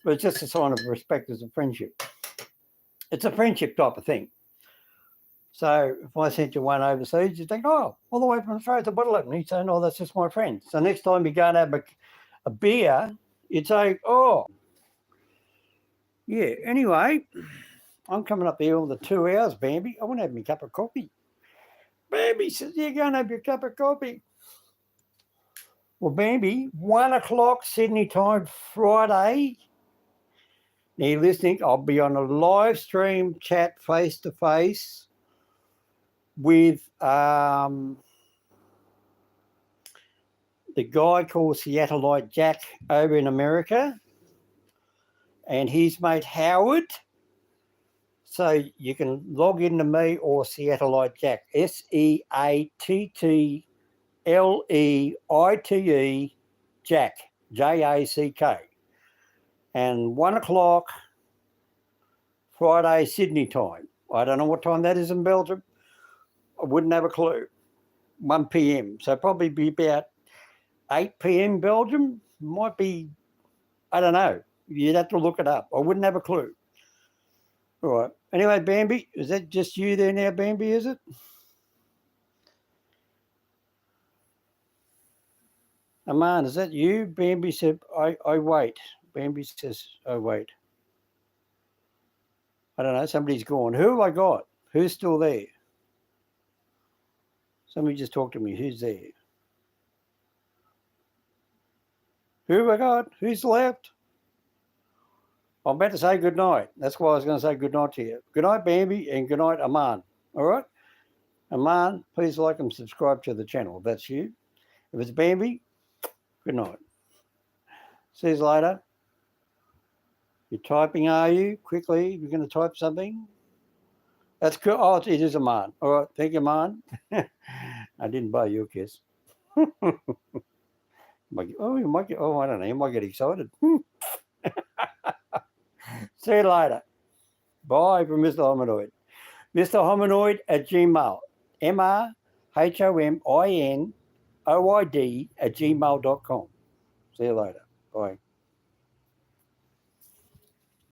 But it's just a sign of respect as a friendship. It's a friendship type of thing. So if I sent you one overseas, you think, oh, all the way from Australia, it's a bottle opener. You'd say, no, that's just my friend. So next time you go and have a beer, you'd say, oh, yeah. Anyway, I'm coming up here all the 2 hours, Bambi. I want to have my cup of coffee. Bambi says, yeah, go and have your cup of coffee. Well, Bambi, 1 o'clock Sydney time, Friday. Now you're listening, I'll be on a live stream chat face-to-face with the guy called Seattleite Jack over in America, and his mate Howard. So you can log into me or Seattleite Jack, SEATTLEITE Jack, JACK. And 1 o'clock Friday Sydney time. I don't know what time that is in Belgium. I wouldn't have a clue. 1 p.m. So probably be about 8 p.m. Belgium. Might be, I don't know. You'd have to look it up. I wouldn't have a clue. All right. Anyway, Bambi, is that just you there now, Bambi, is it? Aman, is that you? Bambi said, I wait. Bambi says, I wait. I don't know. Somebody's gone. Who have I got? Who's still there? Somebody just talk to me. Who's there? Who have I got? Who's left? I'm about to say good night. That's why I was going to say good night to you. Good night, Bambi, and good night, Aman. All right? Aman, please like and subscribe to the channel. If that's you. If it's Bambi, good night. See you later. You're typing, are you? Quickly, you're going to type something? That's good. Oh, it is Aman. All right. Thank you, Aman. I didn't buy you a kiss. You might get, I don't know. You might get excited. See you later. Bye from Mr. Hominoid. Mr. Hominoid at Gmail. MRHOMINOID at gmail.com. See you later. Bye.